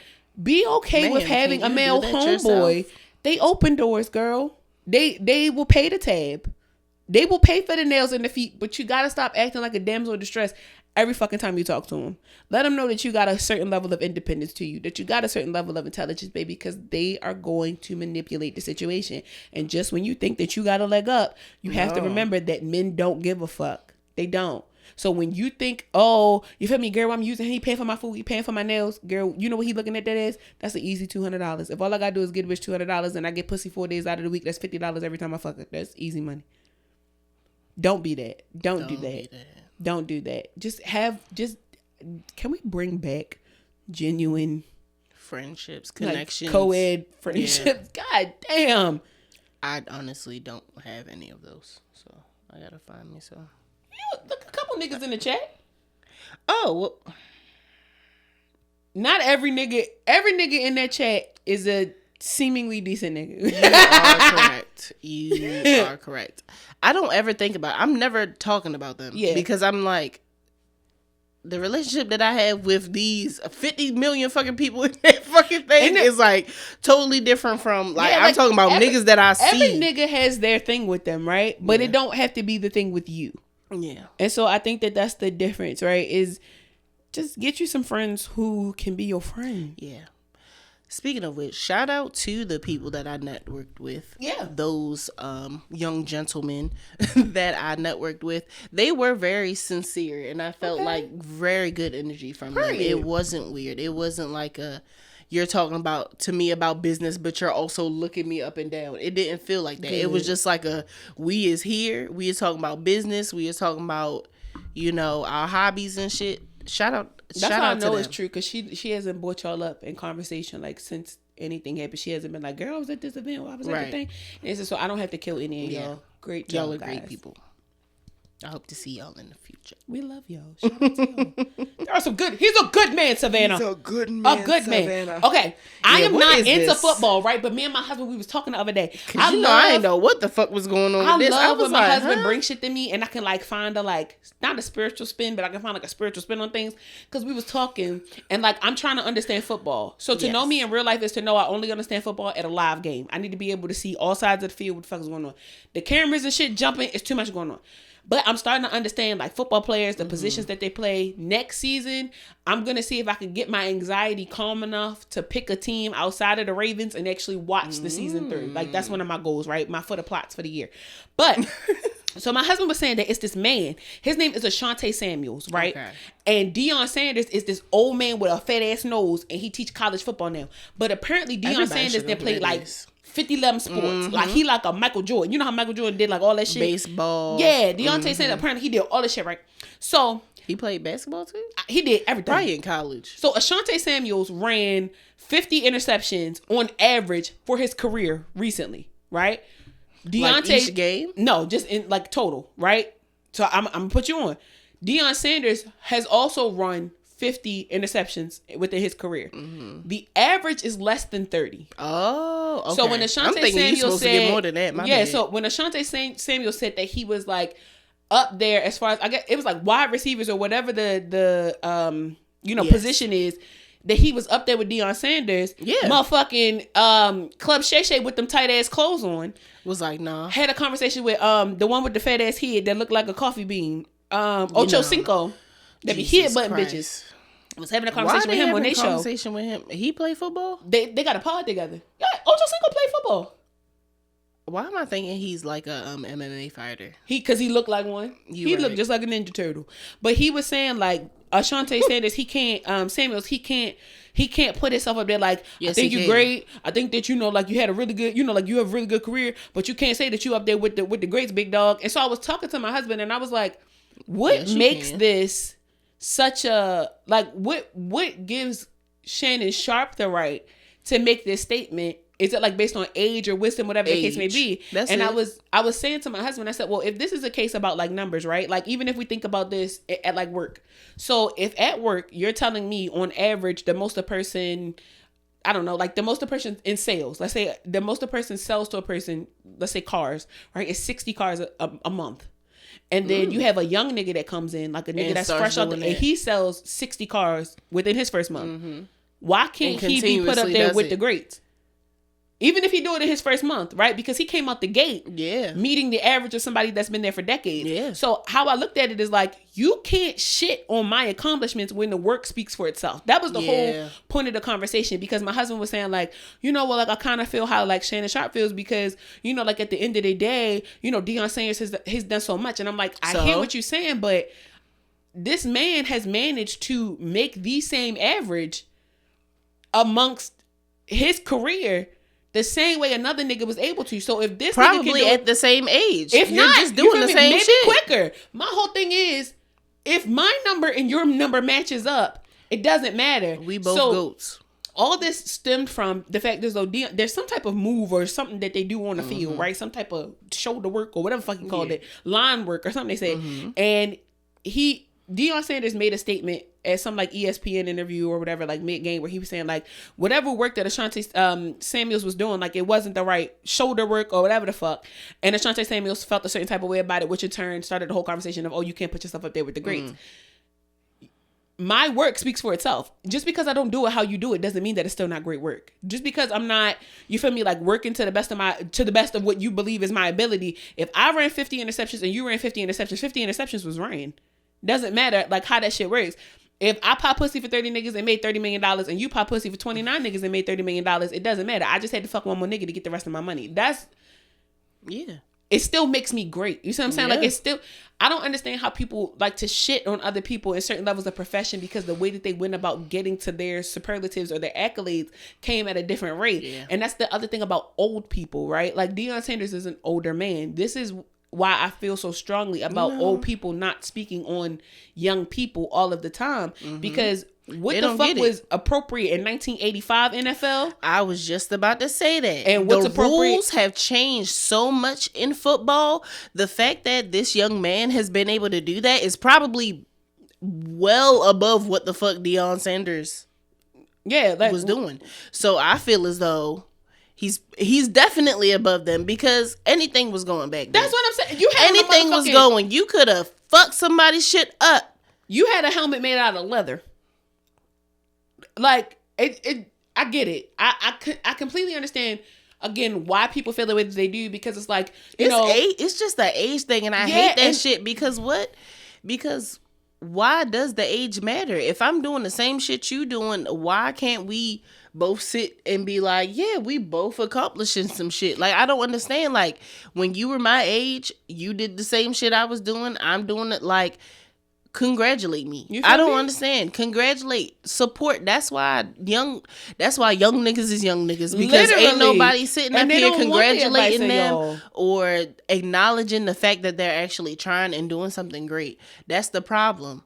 Be okay with having a male homeboy. Yourself? They open doors, girl. They will pay the tab. They will pay for the nails and the feet. But you got to stop acting like a damsel in distress every fucking time you talk to them. Let them know that you got a certain level of independence to you, that you got a certain level of intelligence, baby, because they are going to manipulate the situation. And just when you think that you got a leg up, you have to remember that men don't give a fuck. They don't. So when you think, oh, you feel me, girl, I'm using him, he paying for my food, he paying for my nails, girl, you know what he looking at that as? That's an easy $200. If all I gotta do is get a bitch $200 and I get pussy 4 days out of the week, that's $50 every time I fuck her. That's easy money. Don't be that. Don't do that. Don't do that. Can we bring back genuine friendships, connections, like co-ed friendships? Yeah. God damn. I honestly don't have any of those, so I gotta find me some. Look, a couple niggas in the chat. Oh, well, not every nigga in that chat is a seemingly decent nigga. You are correct. I don't ever think about it. I'm never talking about them. Yeah. Because I'm like, the relationship that I have with these 50 million fucking people in that fucking thing is like totally different from like, I'm talking about niggas that I see. Every nigga has their thing with them, right? But it don't have to be the thing with you. Yeah. And so I think that that's the difference, right? Is just get you some friends who can be your friend. Yeah. Speaking of which, shout out to the people that I networked with. Yeah. Those young gentlemen that I networked with. They were very sincere, and I felt like very good energy from them. It wasn't weird. It wasn't like you're talking about to me about business, but you're also looking me up and down. It didn't feel like that. Good. It was just like we is here. We is talking about business. We is talking about, our hobbies and shit. Shout out. That's how I know it's true, because she hasn't brought y'all up in conversation like since anything happened. She hasn't been like, girl, I was at this event, I was at the thing. And so I don't have to kill any of y'all. Great job, y'all are great people. I hope to see y'all in the future. We love y'all. Shout out to y'all. There are some good. He's a good man, Savannah. He's a good man. Savannah. Okay, I am not into football, right? But me and my husband, we was talking the other day. I didn't know what the fuck was going on. With this. I love when my husband brings shit to me, and I can like find not a spiritual spin, but I can find like a spiritual spin on things. Because we was talking, and like I'm trying to understand football. So to know me in real life is to know I only understand football at a live game. I need to be able to see all sides of the field. What the fuck is going on? The cameras and shit jumping. It's too much going on. But I'm starting to understand like football players, the positions that they play. Next season, I'm going to see if I can get my anxiety calm enough to pick a team outside of the Ravens and actually watch the season through. Like that's one of my goals, right? My for the plots for the year. But so my husband was saying that it's this man. His name is Ashante Samuels, right? Okay. And Deion Sanders is this old man with a fat ass nose, and he teach college football now. But apparently Deion Sanders then played like 50-11 sports. Like he like a Michael Jordan. You know how Michael Jordan did like all that shit? Baseball. Yeah, Deontay Sanders, apparently he did all this shit, right? So he played basketball too? He did everything. Probably in college. So Ashante Samuels ran 50 interceptions on average for his career recently, right? Deontay, like each game? No, just in like total, right? So I'm gonna put you on. Deion Sanders has also run 50 interceptions within his career. The average is less than 30. Oh, okay. So when Ashante Samuel said, to get more than that, my bad. So when Ashante Samuel said that he was like up there as far as I guess it was like wide receivers or whatever the position is, that he was up there with Deion Sanders. Yeah, motherfucking Club Shay Shay with them tight ass clothes on was like, nah. Had a conversation with the one with the fat ass head that looked like a coffee bean. Ocho Cinco. That be head button bitches. I was having a conversation with him on their show. Conversation with him. He play football? They got a pod together. Yeah, Ocho Cinco play football. Why am I thinking he's like a MMA fighter? Because he looked like one. He looked just like a Ninja Turtle. But he was saying like Ashante Sanders, he can't Samuels, he can't put himself up there like, I think you're great. I think that like you had a really good, like you have a really good career, but you can't say that you up there with the greats, big dog. And so I was talking to my husband and I was like, what makes this such a like what gives Shannon Sharp the right to make this statement? Is it like based on age or wisdom, whatever the case may be? I was saying to my husband, I said, well, if this is a case about like numbers, right? Like even if we think about this at like work. So if at work you're telling me on average the most a person, I don't know, like the most a person in sales, let's say the most a person sells to a person, let's say cars, right? It's 60 cars a month. And then you have a young nigga that comes in, like a nigga that's fresh out and he sells 60 cars within his first month. Why can't he be put up there with the greats? Even if he do it in his first month, right? Because he came out the gate meeting the average of somebody that's been there for decades. Yeah. So how I looked at it is like, you can't shit on my accomplishments when the work speaks for itself. That was the whole point of the conversation, because my husband was saying like, well, like I kind of feel how like Shannon Sharp feels because, like at the end of the day, Deion Sanders has done so much. And I'm like, I hear what you're saying, but this man has managed to make the same average amongst his career the same way another nigga was able to. So if this probably nigga can do at the same age, if you're not just doing the same maybe shit quicker. My whole thing is, if my number and your number matches up, it doesn't matter. We both goats. all this stemmed from the fact there's some type of move or something that they do on the field, right? Some type of shoulder work or whatever fucking called it, line work or something they said. And Deion Sanders made a statement at some like ESPN interview or whatever, like mid-game, where he was saying like whatever work that Ashanti Samuels was doing, like it wasn't the right shoulder work or whatever the fuck. And Ashanti Samuels felt a certain type of way about it, which in turn started the whole conversation of, oh, you can't put yourself up there with the greats. My work speaks for itself. Just because I don't do it how you do it doesn't mean that it's still not great work. Just because I'm not, you feel me, like working to the best of what you believe is my ability. If I ran 50 interceptions and you ran 50 interceptions was ran. Doesn't matter like how that shit works. If I pop pussy for 30 niggas and made $30 million and you pop pussy for 29 niggas and made $30 million, it doesn't matter. I just had to fuck one more nigga to get the rest of my money. It still makes me great. You see what I'm saying? Yeah. Like it's still, I don't understand how people like to shit on other people in certain levels of profession because the way that they went about getting to their superlatives or their accolades came at a different rate. Yeah. And that's the other thing about old people, right? Like Deion Sanders is an older man. This is why I feel so strongly about old people not speaking on young people all of the time. Because what the fuck was appropriate in 1985 NFL? I was just about to say that. And what's the rules have changed so much in football. The fact that this young man has been able to do that is probably well above what the fuck Deion Sanders was doing. So I feel as though he's definitely above them because anything was going back then. That's what I'm saying. Anything was going. You could have fucked somebody's shit up. You had a helmet made out of leather. Like I get it. I completely understand again why people feel the way that they do because it's like it's just an age thing and I hate that shit because why does the age matter? If I'm doing the same shit you doing, why can't we both sit and be like, yeah, we both accomplishing some shit? Like, I don't understand. Like, when you were my age, you did the same shit I was doing. I'm doing it. Like, congratulate me. I don't understand. Congratulate, support. That's why young niggas is young niggas because ain't nobody sitting up here congratulating them or acknowledging the fact that they're actually trying and doing something great. That's the problem.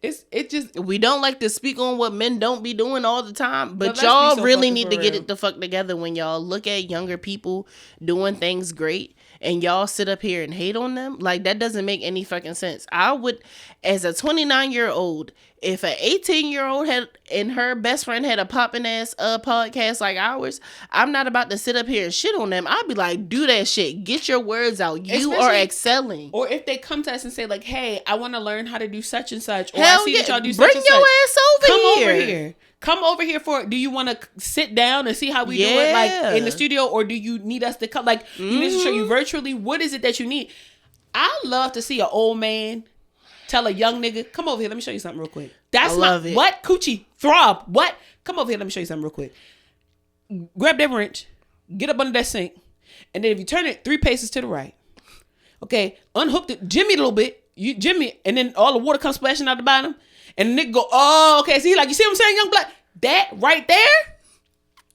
We don't like to speak on what men don't be doing all the time, but y'all really need to get it the fuck together when y'all look at younger people doing things great and y'all sit up here and hate on them. Like, that doesn't make any fucking sense. I would, as a 29-year-old, if an 18-year-old and her best friend had a popping ass podcast like ours, I'm not about to sit up here and shit on them. I'd be like, do that shit. Get your words out. You are excelling. Or if they come to us and say like, hey, I want to learn how to do such and such. Or I see that y'all do such and such. Bring your ass over here. Come over here for it. Do you want to sit down and see how we do it like in the studio? Or do you need us to come? Like, you need to show you virtually. What is it that you need? I love to see an old man tell a young nigga, come over here, let me show you something real quick. That's what? Coochie throb. What? Come over here, let me show you something real quick. Grab that wrench, get up under that sink, and then if you turn it 3 paces to the right, okay, unhook it, jimmy a little bit, you jimmy, and then all the water comes splashing out the bottom, and the nigga go, oh, okay, see, like, you see what I'm saying, young black? That right there,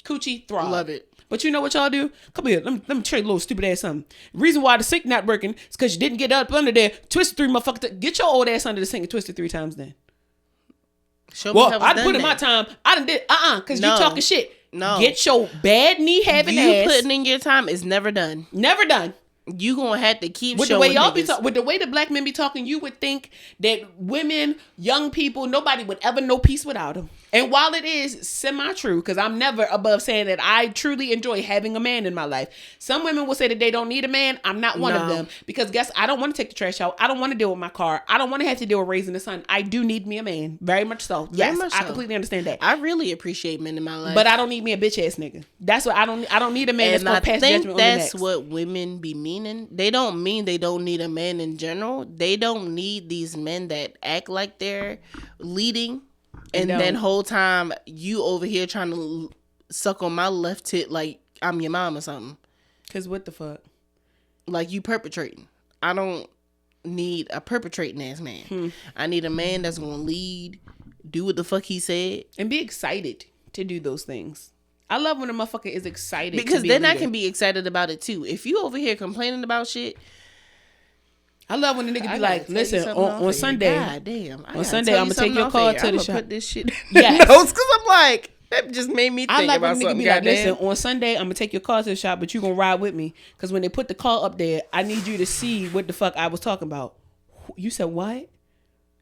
coochie throb. Love it. But you know what y'all do? Come here. Let me tell you a little stupid ass something. Reason why the sink not working is because you didn't get up under there. Twist it 3 motherfuckers. Get your old ass under the sink and twist it 3 times then. Show me how I put in my time. I done did. Because you talking shit. No. Get your bad knee having ass. You putting in your time is never done. Never done. You gonna have to keep with showing the way y'all be with the way the black men be talking. You would think that women, young people, nobody would ever know peace without them. And while it is semi-true, because I'm never above saying that I truly enjoy having a man in my life. Some women will say that they don't need a man. I'm not one of them. Because guess, I don't want to take the trash out. I don't want to deal with my car. I don't want to have to deal with raising a son. I do need me a man. Very much so. Yes, I completely understand that. I really appreciate men in my life. But I don't need me a bitch ass nigga. That's what I don't need a man that's going to pass judgment on the next. That's what women be meaning. They don't mean they don't need a man in general. They don't need these men that act like they're leading. And then whole time you over here trying to suck on my left tit like I'm your mom or something. Cause what the fuck? Like you perpetrating. I don't need a perpetrating ass man. I need a man that's gonna lead, do what the fuck he said, and be excited to do those things. I love when a motherfucker is excited because then I can be excited about it too. If you over here complaining about shit. I love when the nigga be like, listen, on Sunday, God damn, on Sunday, I'm going to take your car to the shop. Put this shit in notes because I'm like, That just made me think about something. Be like, listen, on Sunday, I'm going to take your car to the shop, but you going to ride with me. Because when they put the car up there, I need you to see what the fuck I was talking about. You said what?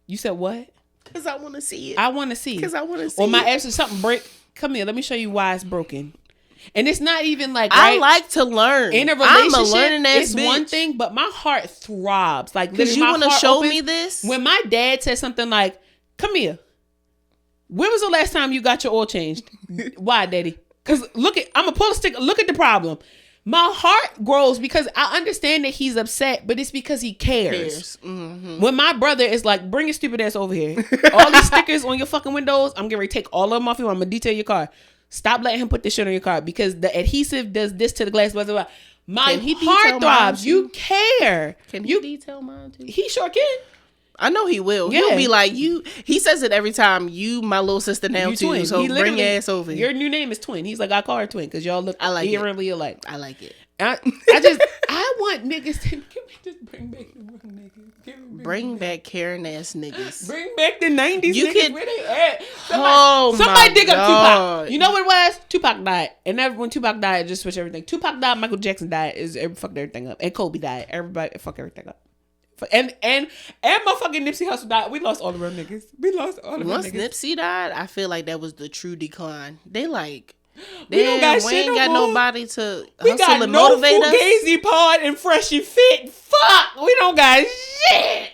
You said what? Because I want to see it. I want to see. Because I want to see it. Or my ex is something break. Come here, let me show you why it's broken. And it's not even like, I like to learn. In a relationship, I'm a learning ass it's bitch. one thing, but my heart throbs. Like, because you want to show me this? When my dad said something like, come here. When was the last time you got your oil changed? Why, daddy? Because I'm going to pull a stick. Look at the problem. My heart grows because I understand that he's upset, but it's because he cares. Mm-hmm. When my brother is like, bring your stupid ass over here. All these stickers on your fucking windows, I'm getting ready to take all of them off you. I'm going to detail your car. Stop letting him put this shit on your car because the adhesive does this to the glass. Blah, blah, blah. My heart throbs. You care. Can he detail mine too? He sure can. I know he will. Yeah. He'll be like, he says it every time. You, my little sister now you too. Twin. So bring your ass over here. Your new name is Twin. He's like, I call her Twin because y'all look eerily alike. I like it. I want niggas to just bring back the wrong niggas. Bring back Karen ass niggas. Bring back the 90s you niggas. Where they at? Somebody dig up Tupac. You know what it was? Tupac died. And when Tupac died, it just switched everything. Tupac died, Michael Jackson died. Fucked everything up. And Kobe died. Everybody fucked everything up. And motherfucking Nipsey Hussle died. We lost all the real niggas. Once Nipsey died, I feel like that was the true decline. They like, we ain't got nobody to hustle and motivate us. We got no Fugazi Pod and Fresh and Fit. Fuck, we don't got shit.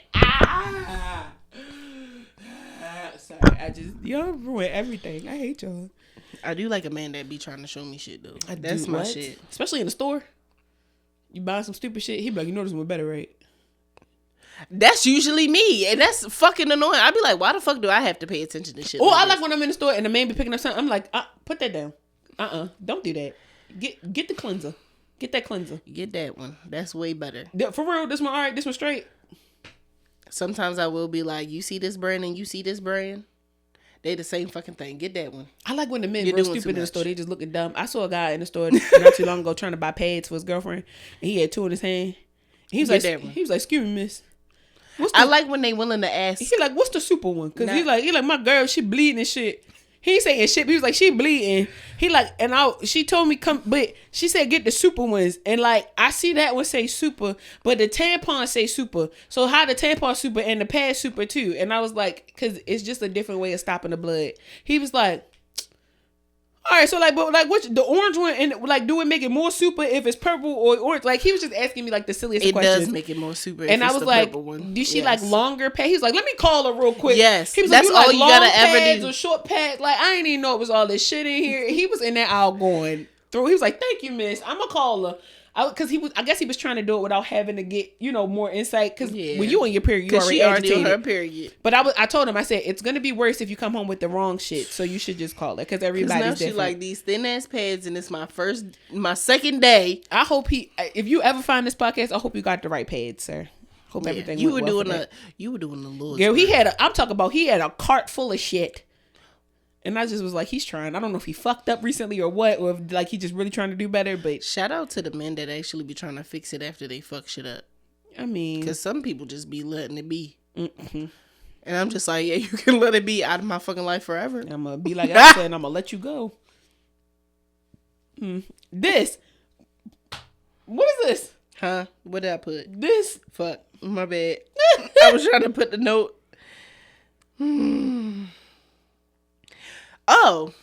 Sorry, y'all ruin everything. I hate y'all. I do like a man that be trying to show me shit though. That's my shit. Especially in the store. You buy some stupid shit, he be like, you know this one better, right? That's usually me, and that's fucking annoying. I'd be like, why the fuck do I have to pay attention to shit? Oh, I like when I'm in the store and the man be picking up something. I'm like, put that down. Don't do that. Get the cleanser. Get that cleanser. Get that one. That's way better. For real, this one alright. This one straight. Sometimes I will be like, you see this brand and you see this brand. They the same fucking thing. Get that one. I like when the men real stupid in the store. They just looking dumb. I saw a guy in the store not too long ago trying to buy pads for his girlfriend, and he had two in his hand. He was like, "Excuse me, miss." I like when they willing to ask. He like, what's the super one? Because he like, my girl, she bleeding and shit. He ain't saying shit, but he was like, she bleeding. He like, and she told me come, but she said get the super ones. And like, I see that one say super, but the tampon say super. So how the tampon super and the pad super too? And I was like, because it's just a different way of stopping the blood. He was like, all right, so like, but like, what's the orange one? And like, do it make it more super if it's purple or orange? Like, he was just asking me like the silliest questions. It does make it more super. And I was like, do she like longer pads? He was like, let me call her real quick. Yes, he was that's like, all you gotta ever do. Or short pads? Like, I didn't even know it was all this shit in here. He was in that aisle going through. He was like, thank you, miss. I'm gonna call her. Because I guess he was trying to do it without having to get, more insight. Because when you on your period, you already on her period. But I told him, I said, it's gonna be worse if you come home with the wrong shit. So you should just call it because everybody's different. She like these thin ass pads, and it's my second day. I hope if you ever find this podcast, I hope you got the right pads, sir. Hope everything. You were doing the Lord's. Yeah, he had a cart full of shit. And I just was like, he's trying. I don't know if he fucked up recently or what, or if like he just really trying to do better. But shout out to the men that actually be trying to fix it after they fuck shit up. I mean, because some people just be letting it be. Mm-hmm. And I'm just like, yeah, you can let it be out of my fucking life forever. I'm gonna be like I said, and I'm gonna let you go. This, what is this? Huh? What did I put? This. Fuck. My bad. I was trying to put the note. Oh.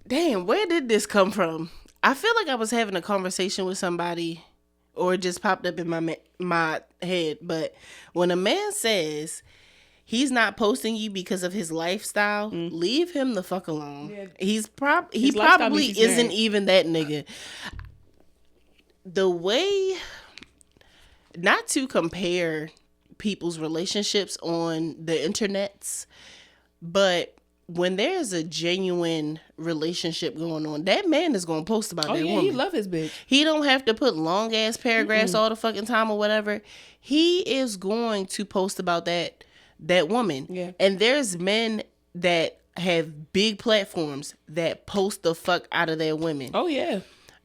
Damn, where did this come from? I feel like I was having a conversation with somebody or it just popped up in my head. But when a man says he's not posting you because of his lifestyle, leave him the fuck alone. Yeah. He probably isn't even that nigga. The way, not to compare people's relationships on the internets, but when there's a genuine relationship going on, that man is going to post about that woman. He love his bitch. He don't have to put long ass paragraphs all the fucking time or whatever. He is going to post about that woman. Yeah. And there's men that have big platforms that post the fuck out of their women. Oh yeah.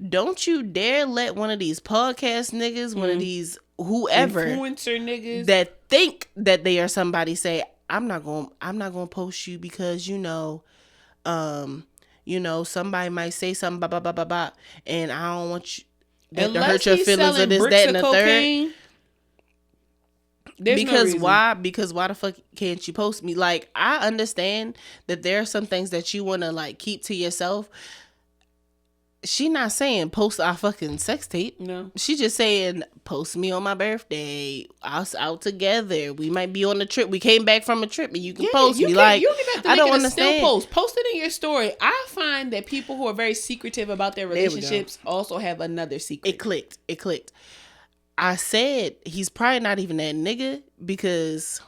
Don't you dare let one of these podcast niggas, one of these whoever influencer niggas that think that they are somebody say, I'm not gonna post you because somebody might say something, blah blah blah blah blah, and I don't want you to hurt your feelings or this, that, and the third. Because why? Because why the fuck can't you post me? Like, I understand that there are some things that you want to like keep to yourself. She not saying post our fucking sex tape. No. She just saying post me on my birthday. Us out together. We might be on a trip. We came back from a trip and you can post me. Like, you don't have to I don't understand. Still post it in your story. I find that people who are very secretive about their relationships also have another secret. It clicked. I said he's probably not even that nigga because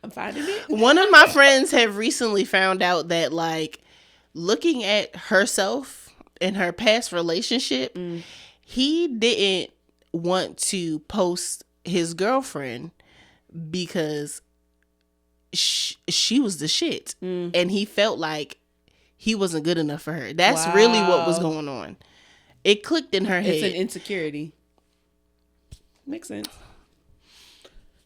I'm finding it. One of my friends have recently found out that, like, looking at herself in her past relationship, he didn't want to post his girlfriend because she was the shit. And he felt like he wasn't good enough for her. That's really what was going on. It clicked in her head. It's an insecurity. Makes sense.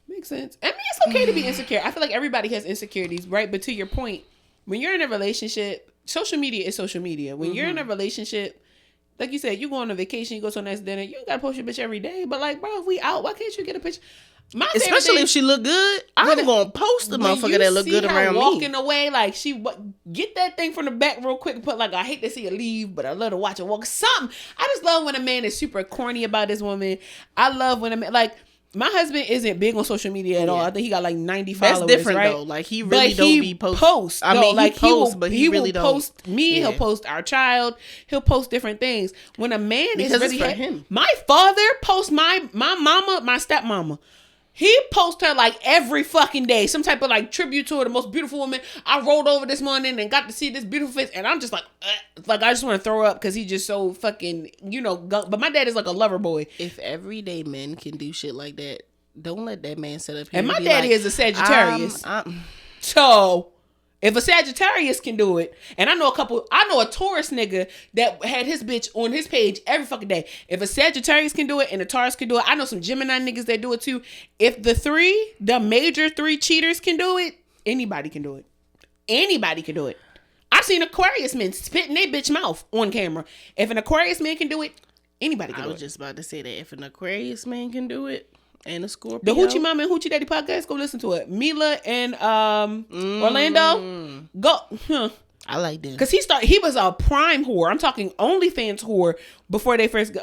I mean, it's okay to be insecure. I feel like everybody has insecurities, right? But to your point, when you're in a relationship, social media is social media. When you're in a relationship, like you said, you go on a vacation, you go to a nice dinner, you gotta post your bitch every day. But like, bro, if we out, why can't you get a picture? Especially if she look good, I'm gonna post the motherfucker that look good around me. Walking away, like get that thing from the back real quick and put like, I hate to see her leave, but I love to watch her walk. Something. I just love when a man is super corny about his woman. I love when a man, like, my husband isn't big on social media at all. I think he got like 90 followers. That's different, right? Though. Like, he really don't be post. I mean, like, he will post me. Yeah. He'll post our child. He'll post different things. When a man is really for him. My father posts my mama, my stepmama. He posts her like every fucking day. Some type of like tribute to her, the most beautiful woman. I rolled over this morning and got to see this beautiful face. And I'm just like I just want to throw up because he's just so fucking, but my dad is like a lover boy. If everyday men can do shit like that, don't let that man sit up here. And my daddy is a Sagittarius. So if a Sagittarius can do it, and I know a Taurus nigga that had his bitch on his page every fucking day. If a Sagittarius can do it and a Taurus can do it, I know some Gemini niggas that do it too. If the major three cheaters can do it, anybody can do it. Anybody can do it. I've seen Aquarius men spit in their bitch mouth on camera. If an Aquarius man can do it, anybody can do it. I was just about to say that if an Aquarius man can do it, and a Scorpio. The Hoochie Mama and Hoochie Daddy podcast. Go listen to it. Mila and Orlando. Go. I like them. Because he was a prime whore. I'm talking OnlyFans whore before they first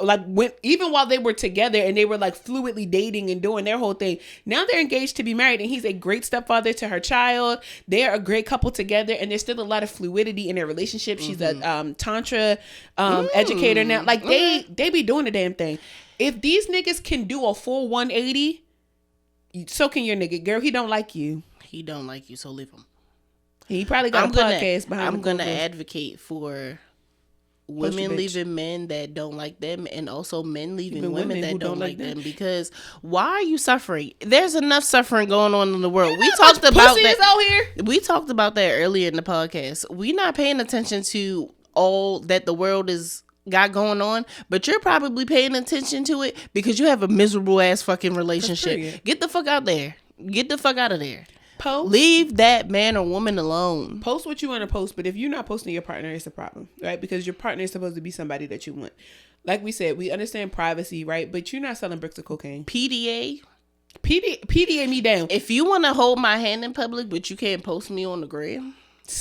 even while they were together and they were like fluidly dating and doing their whole thing. Now they're engaged to be married and he's a great stepfather to her child. They're a great couple together and there's still a lot of fluidity in their relationship. She's a tantra educator now. Like they be doing the damn thing. If these niggas can do a full 180, so can your nigga. Girl, he don't like you. He don't like you, so leave him. He probably got a podcast behind him. I'm going to advocate for women leaving men that don't like them and also men leaving women that don't like them. Because why are you suffering? There's enough suffering going on in the world. We talked about that out here. We talked about that earlier in the podcast. We're not paying attention to all that the world got going on, but you're probably paying attention to it because you have a miserable ass fucking relationship. Get the fuck out there. Get the fuck out of there. Leave that man or woman alone. Post what you want to post, but if you're not posting your partner, it's a problem, right? Because your partner is supposed to be somebody that you want. Like we said, we understand privacy, right? But you're not selling bricks of cocaine. PDA me down. If you want to hold my hand in public, but you can't post me on the gram.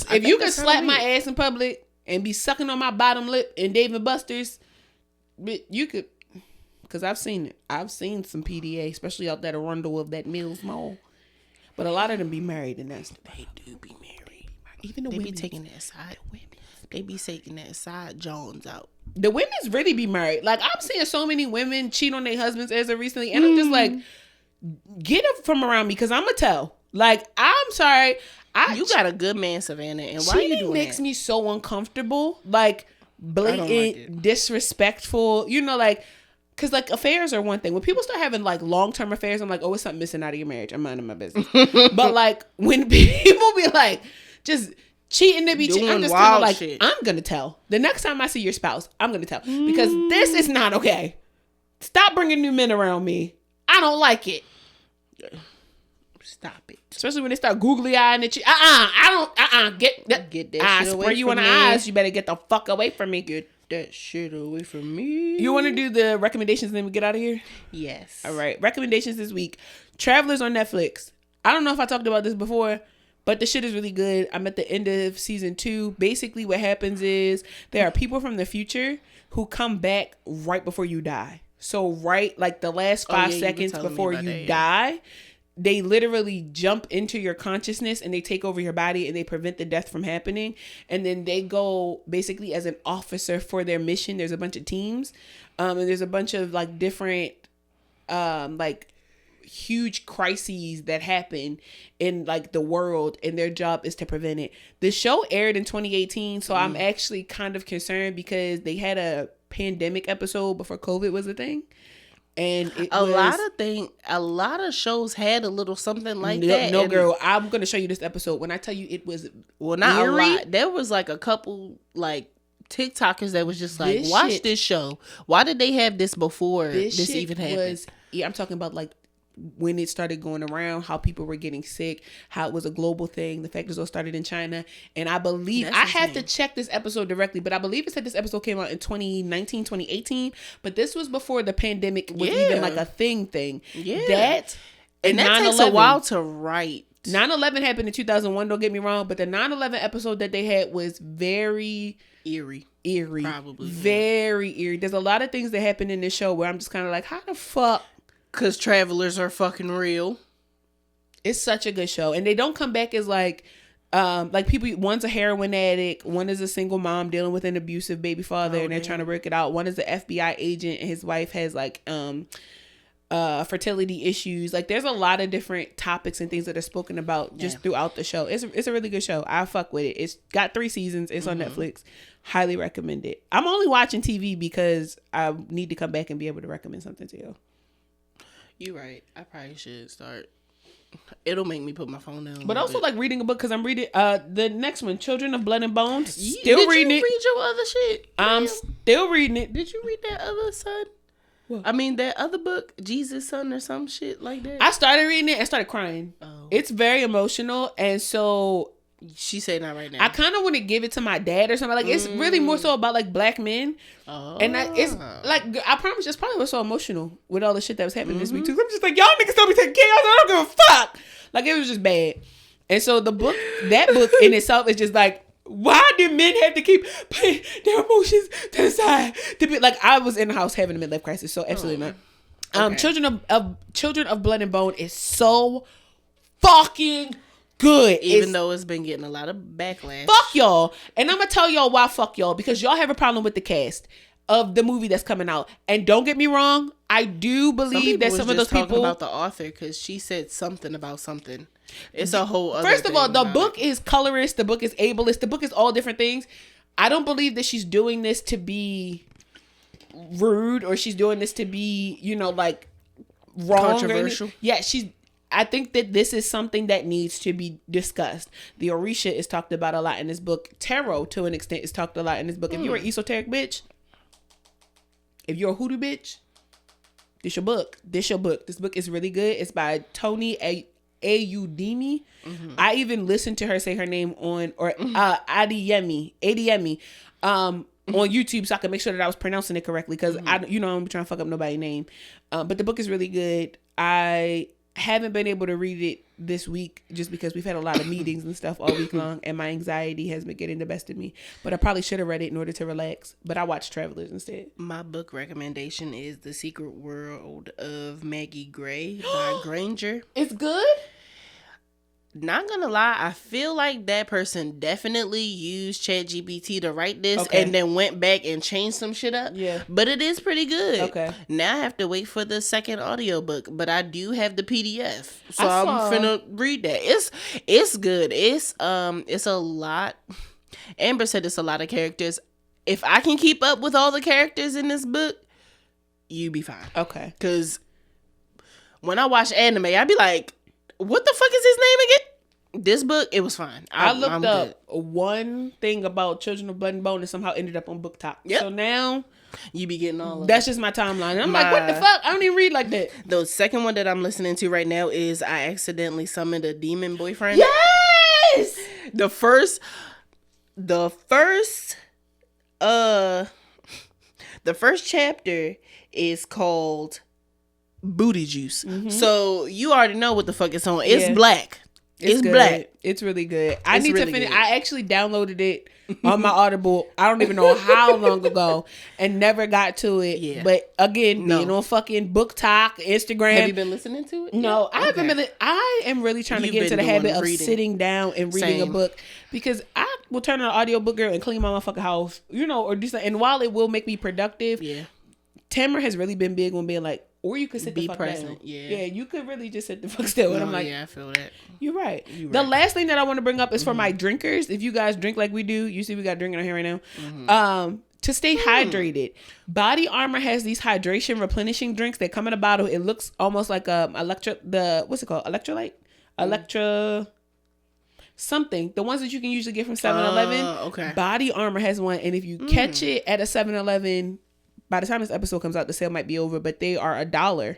If you can slap my ass in public and be sucking on my bottom lip in Dave & Buster's, but you could, because I've seen it. I've seen some PDA, especially out that Arundel of that Mills Mall. But a lot of them be married, and they do be married. Even the women be taking that side. They be taking that side Jones out. The women's really be married. Like, I'm seeing so many women cheat on their husbands as of recently, and I'm just like, get it from around me, because I'm gonna tell. Like, I'm sorry. You got a good man, Savannah, and why are you doing makes me so uncomfortable. Like, blatant, disrespectful. Like, because, like, affairs are one thing. When people start having, like, long-term affairs, I'm like, oh, it's something missing out of your marriage. I'm minding my business. But, like, when people be, like, just cheating to be cheating, I'm just kind of like, shit. I'm going to tell. The next time I see your spouse, I'm going to tell. Because this is not okay. Stop bringing new men around me. I don't like it. Stop it. Especially when they start googly eyeing at you. Get that shit away spray you in the eyes. You better get the fuck away from me. Get that shit away from me. You want to do the recommendations and then we get out of here? Yes. All right. Recommendations this week. Travelers on Netflix. I don't know if I talked about this before, but the shit is really good. I'm at the end of season 2. Basically what happens is there are people from the future who come back right before you die. So right, like the last 5 seconds before you die, they literally jump into your consciousness and they take over your body and they prevent the death from happening. And then they go basically as an officer for their mission. There's a bunch of teams, and there's a bunch of like different, like huge crises that happen in like the world, and their job is to prevent it. The show aired in 2018, so I'm actually kind of concerned because they had a pandemic episode before COVID was a thing. And a lot of shows had a little something like that. No, girl, I'm gonna show you this episode. When I tell you it was not eerie. A lot. There was like a couple like TikTokers that was just like, watch this show. Why did they have this before this even happened? I'm talking about like when it started going around, how people were getting sick, how it was a global thing. The fact it all started in China. And I believe, I have to check this episode directly, but I believe it said this episode came out in 2019, 2018. But this was before the pandemic was even like a thing. Yeah. And that takes a while to write. 9/11 happened in 2001, don't get me wrong, but the 9/11 episode that they had was very eerie. Probably. Very eerie. There's a lot of things that happen in this show where I'm just kind of like, how the fuck? Because travelers are fucking real. It's such a good show. And they don't come back as like people, one's a heroin addict, one is a single mom dealing with an abusive baby father, and they're trying to work it out. One is an FBI agent and his wife has like fertility issues. Like there's a lot of different topics and things that are spoken about just throughout the show. It's a really good show. I fuck with it. It's got 3 seasons. It's on Netflix. Highly recommend it. I'm only watching TV because I need to come back and be able to recommend something to you. You're right. I probably should start. It'll make me put my phone down. But also like reading a book because I'm reading the next one, Children of Blood and Bones. Did you read your other shit? I'm still reading it. Did you read that other son? What? I mean that other book, Jesus' Son or some shit like that? I started reading it and started crying. Oh. It's very emotional, and so she said not right now. I kind of want to give it to my dad or something. Like it's really more so about like black men. Oh. And it's like, I promise, it's probably was so emotional with all the shit that was happening this week too. I'm just like, y'all niggas don't be taking care of us. I don't give a fuck. Like it was just bad. And so that book in itself is just like, why do men have to keep putting their emotions to the side to be like? I was in the house having a midlife crisis, so absolutely not. Okay. Children of Blood and Bone is so fucking good. Even though it's been getting a lot of backlash. Fuck y'all. And I'm gonna tell y'all why fuck y'all. Because y'all have a problem with the cast of the movie that's coming out. And don't get me wrong, I do believe that some of those people about the author because she said something about something. It's a whole other First of all, the book is colorist, the book is ableist, the book is all different things. I don't believe that she's doing this to be rude or she's doing this to be, like wrong. Controversial. I think that this is something that needs to be discussed. The Orisha is talked about a lot in this book. Tarot, to an extent, is talked a lot in this book. If you're an esoteric bitch, if you're a hoodoo bitch, this your book. This book is really good. It's by Tony Ayudemi. I even listened to her say her name on Adeyemi on YouTube so I could make sure that I was pronouncing it correctly because I don't be trying to fuck up nobody's name. But the book is really good. I haven't been able to read it this week just because we've had a lot of meetings and stuff all week long and my anxiety has been getting the best of me. But I probably should have read it in order to relax. But I watched Travelers instead. My book recommendation is The Secret World of Maggie Gray by Granger. It's good? Not gonna lie, I feel like that person definitely used ChatGPT to write this and then went back and changed some shit up. Yeah. But it is pretty good. Okay. Now I have to wait for the second audiobook, but I do have the PDF. So I'm finna read that. It's good. It's a lot. Amber said it's a lot of characters. If I can keep up with all the characters in this book, you be fine. Okay. Cause when I watch anime, I be like, what the fuck is his name again? This book, it was fine. I looked up one thing about Children of Blood and Bone and somehow ended up on BookTok. Yep. So now You be getting all of That's just my timeline. And I'm like, what the fuck? I don't even read like that. The second one that I'm listening to right now is I Accidentally Summoned a Demon Boyfriend. Yes! The first chapter is called Booty Juice. Mm-hmm. So you already know what the fuck it's on. It's black. It's black. It's really good. I need to finish. I actually downloaded it on my Audible. I don't even know how long ago, and never got to it. Yeah. But again, being on fucking Book Talk, Instagram. Have you been listening to it? No, I haven't been. I am really trying to get into the habit of sitting down and reading a book, because I will turn on an audiobook girl and clean my motherfucking house, or do something. And while it will make me productive, Tamara has really been big on being like, or you could sit the fuck present. Down. Yeah, you could really just sit the fuck still. And I'm like, I feel that. You're right. The last thing that I want to bring up is for my drinkers. If you guys drink like we do, you see we got drinking on here right now. Mm-hmm. To stay hydrated, Body Armor has these hydration replenishing drinks that come in a bottle. It looks almost like what's it called? Electra something. The ones that you can usually get from 7-Eleven. Okay. Body Armor has one, and if you catch it at a 7-Eleven, by the time this episode comes out, the sale might be over, but they are $1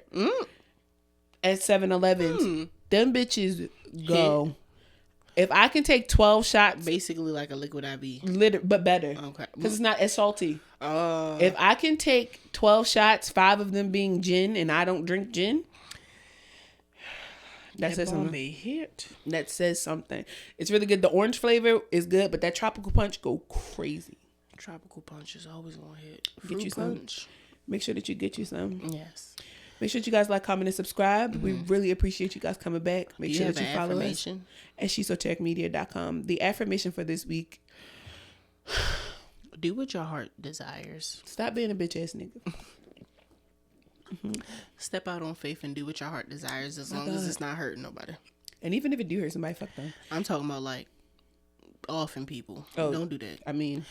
at 7-Elevens. Them bitches go. If I can take 12 shots, basically like a liquid IV, but better. Okay, because it's not as salty. If I can take 12 shots, 5 of them being gin, and I don't drink gin, that says something. That says something. It's really good. The orange flavor is good, but that tropical punch go crazy. Tropical punch is always gonna hit. Get you some. Make sure that you get you some. Yes. Make sure that you guys like, comment, and subscribe. Mm-hmm. We really appreciate you guys coming back. Make sure that you follow us at shesoteric.media.com. The affirmation for this week: do what your heart desires. Stop being a bitch ass nigga. Step out on faith and do what your heart desires, as long as it's not hurting nobody. And even if it do hurt somebody, fuck them. I'm talking about like offing people. Don't do that. I mean,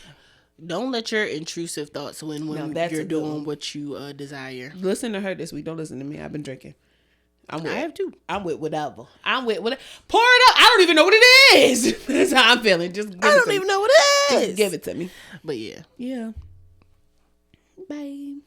don't let your intrusive thoughts win when you're doing what you desire. Listen to her this week. Don't listen to me. I've been drinking. I have too. I'm with whatever. Pour it up. I don't even know what it is. That's how I'm feeling. Just give I don't even know what it is. Just give it to me. But yeah. Yeah. Bye.